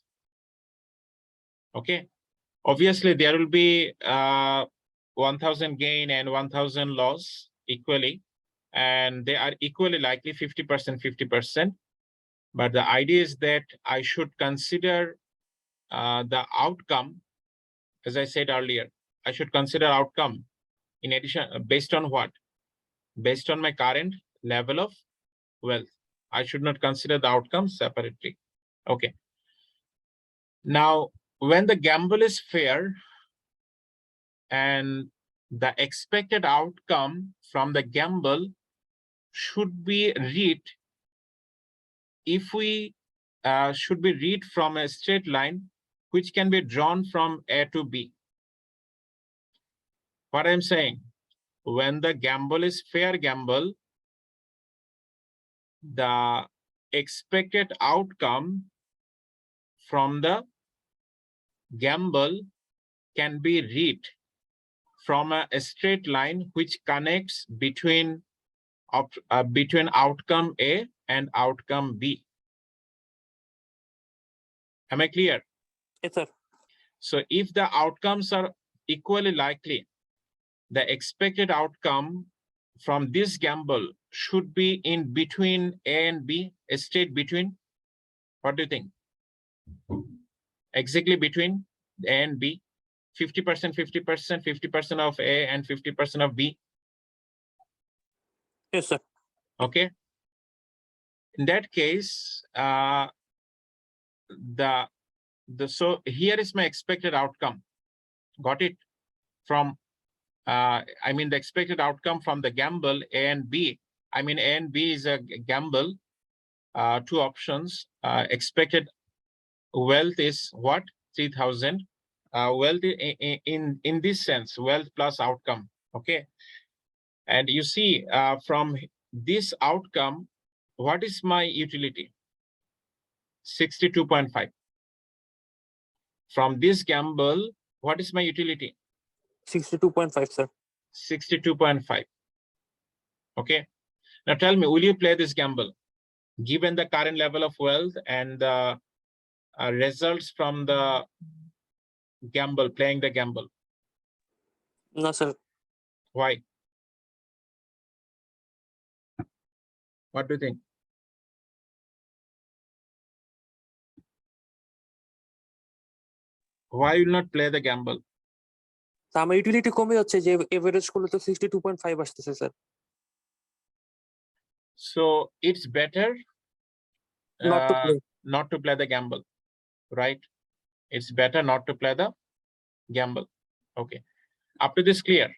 Okay. Obviously, there will be 1,000 gain and 1,000 loss equally, and they are equally likely 50%, 50%. But the idea is that I should consider the outcome, as I said earlier, I should consider outcome in addition, based on what? Based on my current level of wealth. I should not consider the outcome separately. Okay. Now, when the gamble is fair and the expected outcome from the gamble should be read, if we should be read from a straight line which can be drawn from A to B. What I'm saying, when the gamble is fair gamble, the expected outcome from the gamble can be read from a straight line which connects between between outcome A and outcome B. Am I clear? Yes, sir. So if the outcomes are equally likely, the expected outcome from this gamble should be in between A and B, a state between. What do you think? Exactly between A and B, 50%, 50%, 50% of A and 50% of B. Yes, sir. Okay. In that case, so here is my expected outcome. Got it? From I mean the expected outcome from the gamble A and B. I mean A and B is a gamble. Two options. Expected wealth is what? 3,000. Wealth in this sense, wealth plus outcome. Okay. And you see from this outcome, what is my utility? 62.5. From this gamble, what is my utility? 62.5, sir. 62.5. Okay. Now tell me, will you play this gamble? Given the current level of wealth and the results from the gamble, playing the gamble. No, sir. Why? What do you think? Why will not play the gamble? তা আমার utility কমে যাচ্ছে যে average করলে তো 62.5 আসতেছে sir. So it's better not to play the gamble, right? It's better not to play the gamble. Okay. Up to this clear?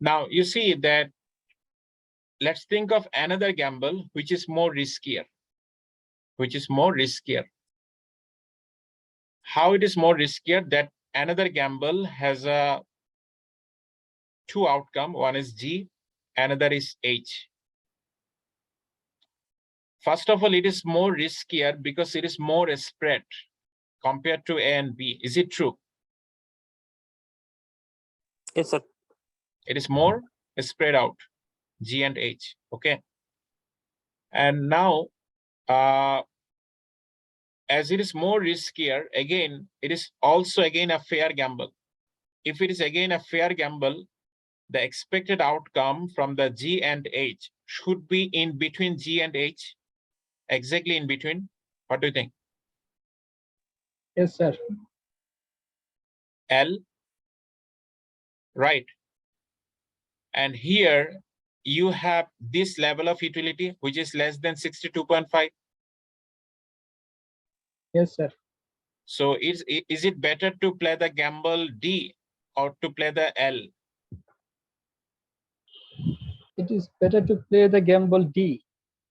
Now you see that let's think of another gamble which is more riskier. How it is more riskier? That another gamble has a two outcome. One is G, another is H. First of all, it is more riskier because it is more spread compared to A and B. Is it true? Yes, sir. It is more spread out, G and H. Okay. And now, as it is more riskier, again, it is also again a fair gamble. If it is again a fair gamble, the expected outcome from the G and H should be in between G and H, exactly in between. What do you think? Yes, sir. L, right? And here you have this level of utility, which is less than 62.5. Yes, sir. So is it better to play the gamble D or to play the L? It is better to play the gamble D.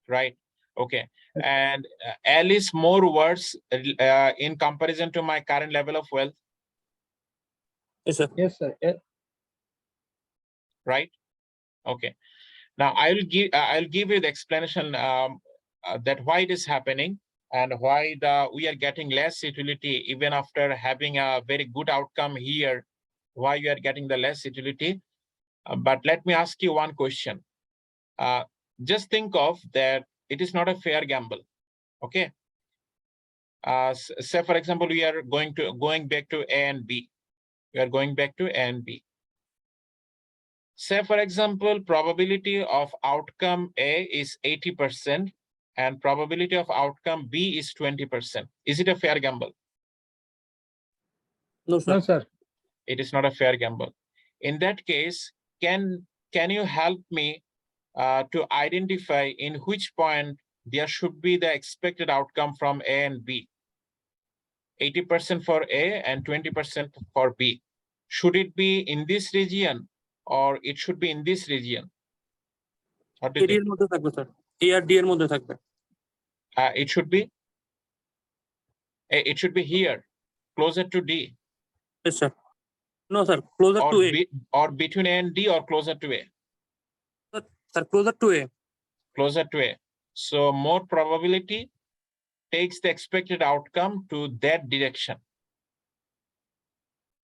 Right. Okay. And L is more worse in comparison to my current level of wealth. Yes, sir. Yes, sir. Right. Okay. Now I'll give you the explanation that why it is happening and why we are getting less utility even after having a very good outcome here. Why you are getting the less utility? But let me ask you one question. Just think of that it is not a fair gamble. Okay. Say for example, we are going back to A and B. We are going back to A and B. Say for example, probability of outcome A is 80% and probability of outcome B is 20%. Is it a fair gamble? No, sir. No, sir. It is not a fair gamble. In that case, can you help me to identify in which point there should be the expected outcome from A and B? 80% for A and 20% for B. Should it be in this region or it should be in this region? What do you এর think? মধ্যে থাকবে sir. এ আর D এর মধ্যে থাকবে। It should be here, closer to D. Yes, sir. No, sir. Closer to A. Or between A and D or closer to A. Sir, closer to A. Closer to A. So more probability takes the expected outcome to that direction.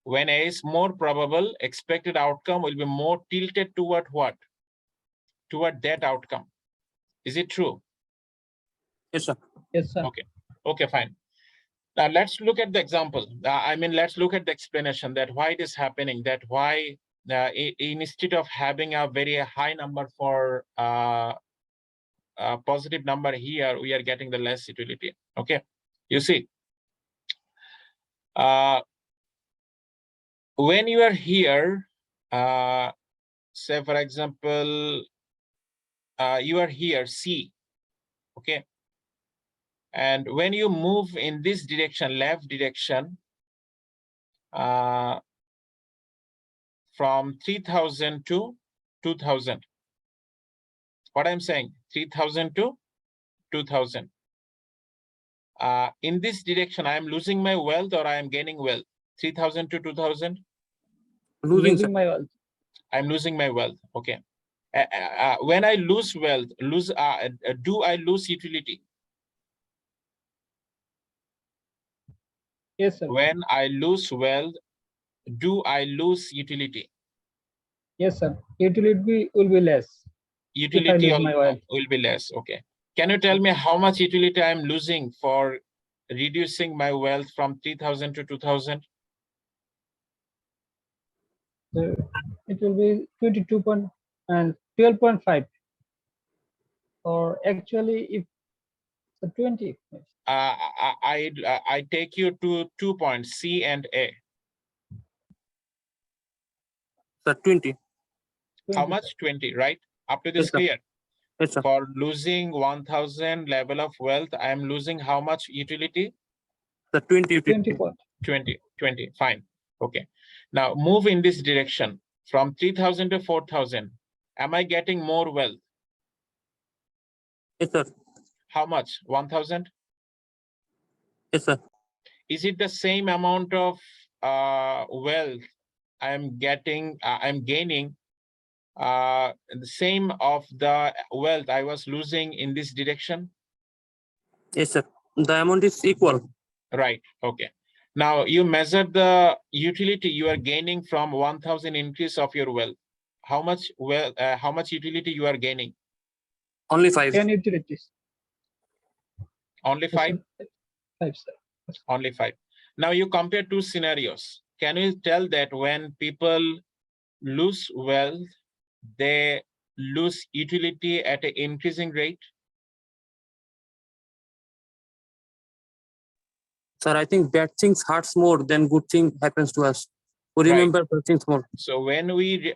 When A is more probable, expected outcome will be more tilted toward what? Toward that outcome. Is it true? Yes, sir. Yes, sir. Okay. Okay, fine. Now let's look at the example. Let's look at the explanation that why it is happening, that why instead of having a very high number for a positive number here, we are getting the less utility. Okay. You see, when you are here, say for example, you are here, C, okay? And when you move in this direction, left direction, from 3000 to 2000, what I'm saying, 3000 to 2000. In this direction, I am losing my wealth or I am gaining wealth? 3000 to 2000? Losing my wealth. I'm losing my wealth, okay. When I lose wealth, do I lose utility? Yes, sir. When I lose wealth, do I lose utility? Yes, sir. Utility will be less. Utility lose my wealth. will be less, okay. Can you tell me how much utility I'm losing for reducing my wealth from 3000 to 2000? It will be 12.5. Or actually, if 20. I take you to 2 points, C and A. Sir, 20. How much? 20, right? Up to this Yes, sir. clear? Yes, sir. For losing 1000 level of wealth, I am losing how much utility? The 20. 20, fine. Okay. Now move in this direction from 3000 to 4000. Am I getting more wealth? Yes, sir. How much? 1000? Yes, sir. Is it the same amount of wealth I'm getting, I'm gaining the same of the wealth I was losing in this direction? Yes, sir. The amount is equal. Right. Okay. Now you measure the utility you are gaining from 1000 increase of your wealth. How much how much utility you are gaining? Only 5. 10 utilities. Only 5? 5, sir. Only 5. Now you compare two scenarios. Can you tell that when people lose wealth, they lose utility at an increasing rate? Sir, I think bad things hurts more than good thing happens to us. We Right. remember bad things more. So when we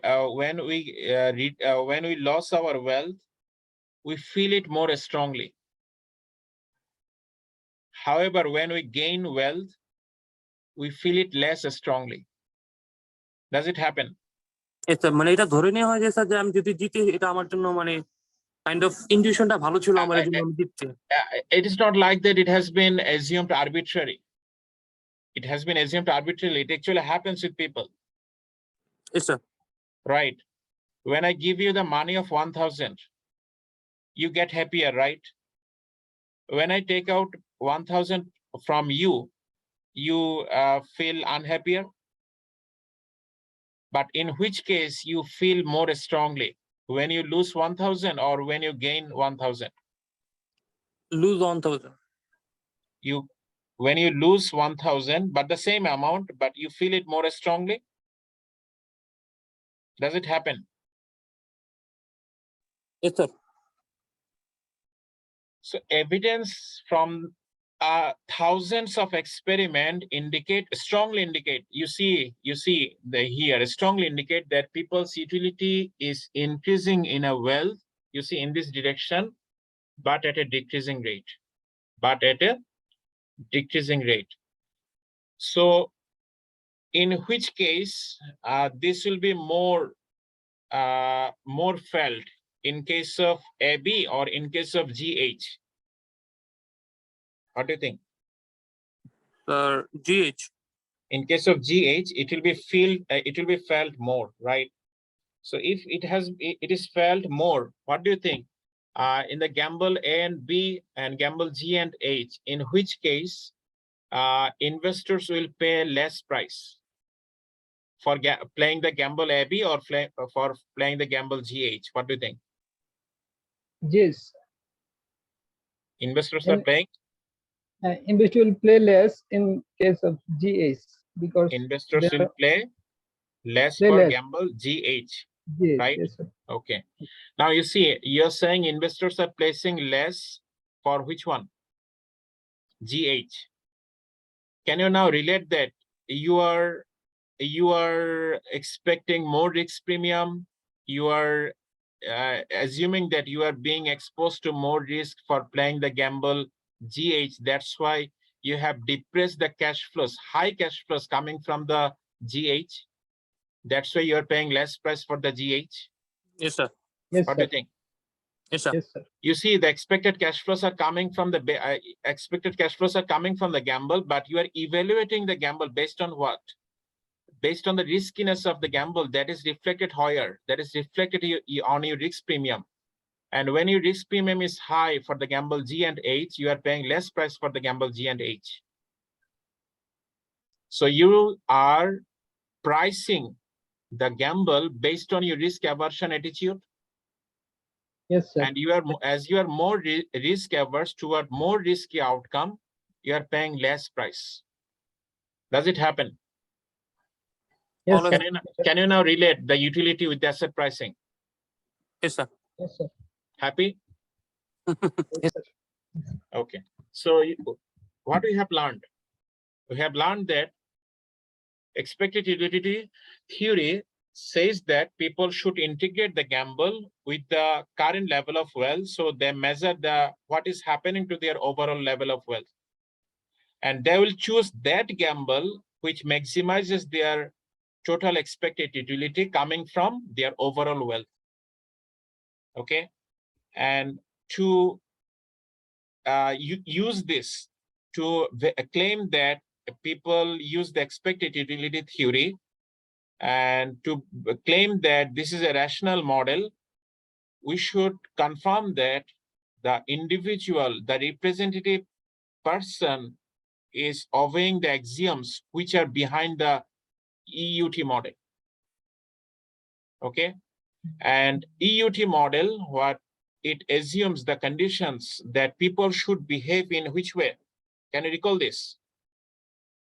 lost our wealth, we feel it more strongly. However, when we gain wealth, we feel it less strongly. Does it happen? Yes, sir. মানে এটা ধরে নেওয়া হয় যে sir যে আমি যদি জিতি এটা আমার জন্য মানে কাইন্ড অফ ইনটিউশনটা ভালো ছিল আমার জন্য আমি জিতছি। It is not like that. It has been assumed arbitrary. It has been assumed arbitrarily. It actually happens with people. Yes, sir. Right. When I give you the money of 1000, you get happier, right? When I take out 1000 from you, you feel unhappier. But in which case you feel more strongly? When you lose 1000 or when you gain 1000? Lose 1000. When you lose 1000, but the same amount, but you feel it more strongly? Does it happen? Yes, sir. So evidence from thousands of experiment strongly indicate, you see here strongly indicate that people's utility is increasing in a wealth, you see, in this direction, but at a decreasing rate. So in which case this will be more felt in case of AB or in case of GH? What do you think? GH. In case of GH, it will be felt more, right? So if it is felt more, what do you think? In the gamble A and B and gamble G and H, in which case investors will pay less price? for playing the gamble AB or for playing the gamble GH? What do you think? Yes. Investors are playing? Investor will play less in case of GH because Investors will play less play for less. gamble GH, Yes, right? yes, sir. Okay. Now you see, you're saying investors are placing less for which one? GH. Can you now relate that you are expecting more risk premium? You are assuming that you are being exposed to more risk for playing the gamble GH. That's why you have depressed the cash flows, high cash flows coming from the GH. That's why you're paying less price for the GH. Yes, sir. Yes, What sir. do you think? Yes, sir. Yes, sir. You see, the expected cash flows are coming from the gamble, but you are evaluating the gamble based on what? Based on the riskiness of the gamble. That is reflected higher. That is reflected on your risk premium. And when your risk premium is high for the gamble G and H, you are paying less price for the gamble G and H. So you are pricing the gamble based on your risk aversion attitude. Yes, sir. And you are, as you are more risk averse toward more risky outcome, you are paying less price. Does it happen? Yes, Always. sir. Can you now relate the utility with the asset pricing? Yes, sir. Yes, sir. Happy? Yes, sir. Okay. So what we have learned? We have learned that expected utility theory says that people should integrate the gamble with the current level of wealth, so they measure what is happening to their overall level of wealth, and they will choose that gamble which maximizes their total expected utility coming from their overall wealth. Okay, and to use this to claim that people use the expected utility theory and to claim that this is a rational model, we should confirm that the individual, the representative person is obeying the axioms which are behind the EUT model. Okay, and EUT model, what it assumes the conditions that people should behave in which way? Can you recall this?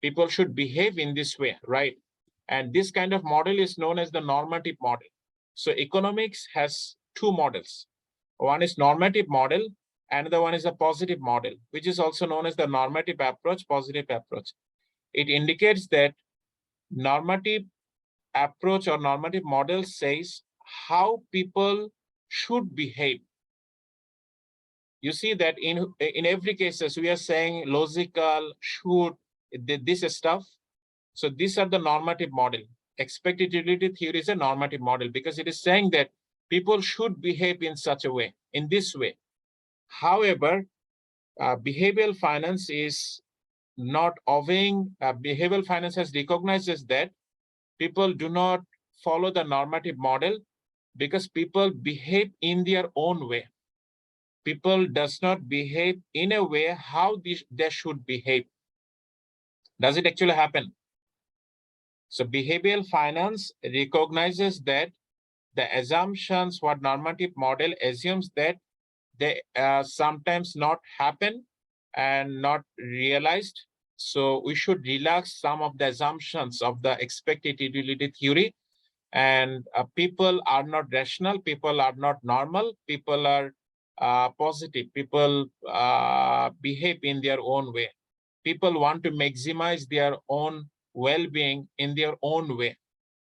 People should behave in this way, right? And this kind of model is known as the normative model. So economics has two models. One is normative model, another one is a positive model, which is also known as the normative approach, positive approach. It indicates that normative approach or normative model says how people should behave. You see that in every cases we are saying logical, should, this stuff. So these are the normative model. Expected utility theory is a normative model because it is saying that people should behave in such a way, in this way. However, behavioral finance is not obeying. Behavioral finance has recognizes that people do not follow the normative model because people behave in their own way. People does not behave in a way how they should behave. Does it actually happen? So behavioral finance recognizes that the assumptions, what normative model assumes that they sometimes not happen and not realized. So we should relax some of the assumptions of the expected utility theory. And people are not rational, people are not normal, people are positive, people behave in their own way. People want to maximize their own well-being in their own way.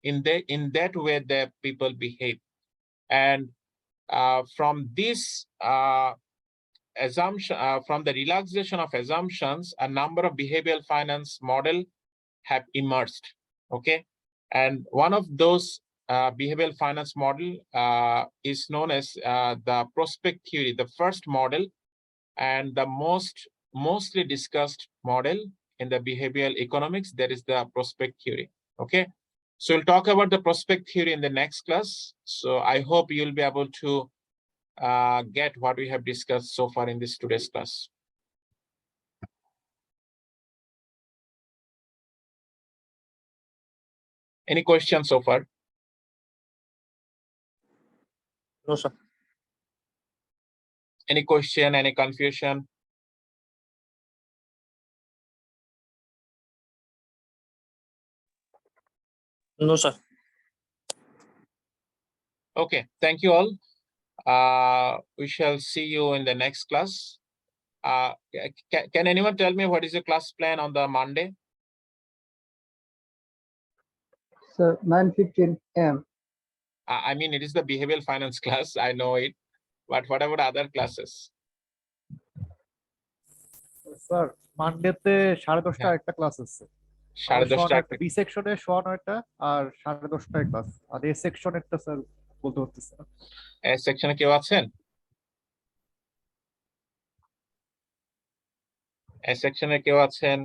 In that way, the people behave. And from this assumption, from the relaxation of assumptions, a number of behavioral finance model have emerged. Okay, and one of those behavioral finance model is known as the prospect theory, the first model and the mostly discussed model in the behavioral economics, that is the prospect theory. Okay, so we'll talk about the prospect theory in the next class. So I hope you'll be able to get what we have discussed so far in this today's class. Any questions so far? No, sir. Any question, any confusion? No, sir. Okay, thank you all. We shall see you in the next class. Can anyone tell me what is your class plan on the Monday? Sir, 9:15 a.m. I mean, it is the behavioral finance class. I know it, but what about other classes? Sir মানডেতে 10:30টায় হ্যাঁ। একটা class আছে, সাড়ে দশটা B সেকশনে 9:15 আর 10:30টায় class, আর এ সেকশনেরটা sir বলতে পারতেছি না। সেকশনে কেউ আছেন? সেকশনে কেউ আছেন?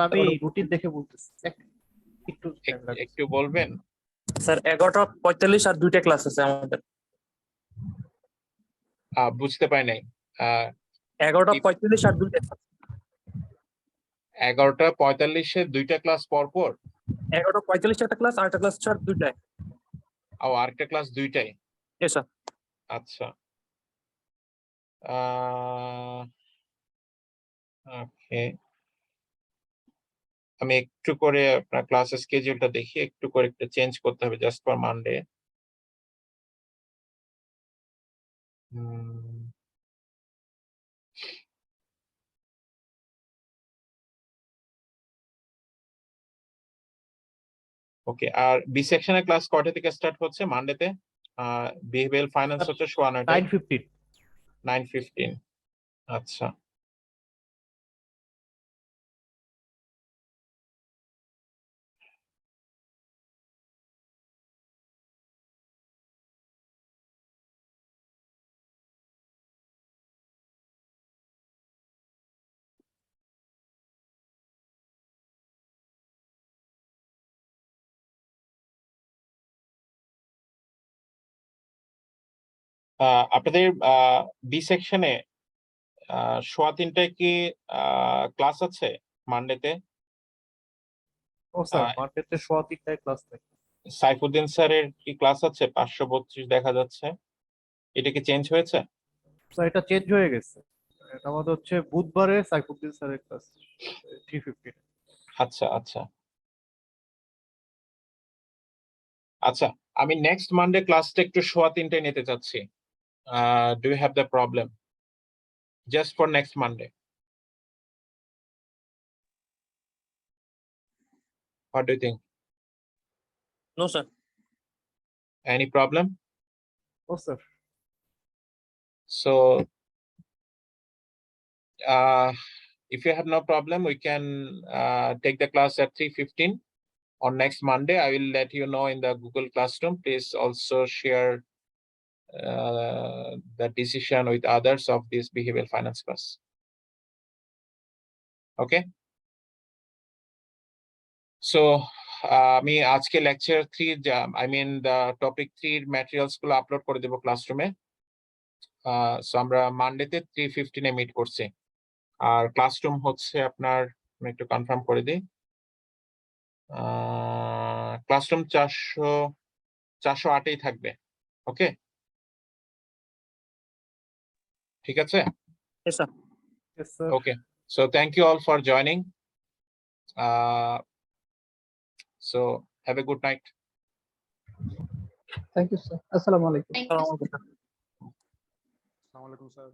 আমি রুটিন দেখে বলতেছি, একটু time লাগবে। একটু বলবেন? স্যার 11:45 আর 2টা ক্লাস আছে আমাদের। বুঝতে পারি নাই। 11:45 আর 2টা। 11:45-এ 2টা ক্লাস পর পর? 11:45 একটা ক্লাস আর একটা ক্লাস 2টায়। আরেকটা ক্লাস 2টায়? Yes, sir. আচ্ছা। ওকে, আমি একটু করে আপনার ক্লাস স্কেডিউলটা দেখি, একটু করে একটু চেঞ্জ করতে হবে জাস্ট ফর মানডে। ওকে, আর বি সেকশনের ক্লাস কয়টা থেকে স্টার্ট হচ্ছে মানডেতে? বিহেভিয়ারাল ফাইন্যান্স হচ্ছে 9:15। 9:15। আচ্ছা। আপনাদের বি সেকশনে 3:15টায় কি ক্লাস আছে মানডেতে? ও স্যার মানডেতে 3:15টায় ক্লাস থাকে। সাইফুদ্দিন স্যারের কি ক্লাস আছে? 532 দেখা যাচ্ছে, এটা কি চেঞ্জ হয়েছে? স্যার এটা চেঞ্জ হয়ে গেছে, এটা আমাদের হচ্ছে বুধবারে সাইফুদ্দিন স্যারের ক্লাস 3:15। আচ্ছা আচ্ছা আচ্ছা, আমি নেক্সট মানডে ক্লাসটা একটু 3:15টায় নিতে চাচ্ছি। Do you have the problem? Just for next Monday. What do you think? No, sir. Any problem? ও sir So, if you have no problem, we can take the class at 3:15 on next Monday. I will let you know in the Google Classroom. Please also share the decision with others of this behavioral finance class. Okay. So, আমি আজকে lecture 3, I mean the topic 3 materials গুলো upload করে দেব ক্লাসরুমে। So আমরা মানডেতে 3:15-এ meet করছি। আর classroom হচ্ছে আপনার, আমি একটু কনফার্ম করে দিই, ক্লাসরুম 408-এই থাকবে। ওকে, ঠিক আছে? Yes, sir. Yes, sir. Okay, so thank you all for joining. So have a good night. Thank you, sir. Assalamu alaikum. Thank you. আসসালামু আলাইকুম স্যার।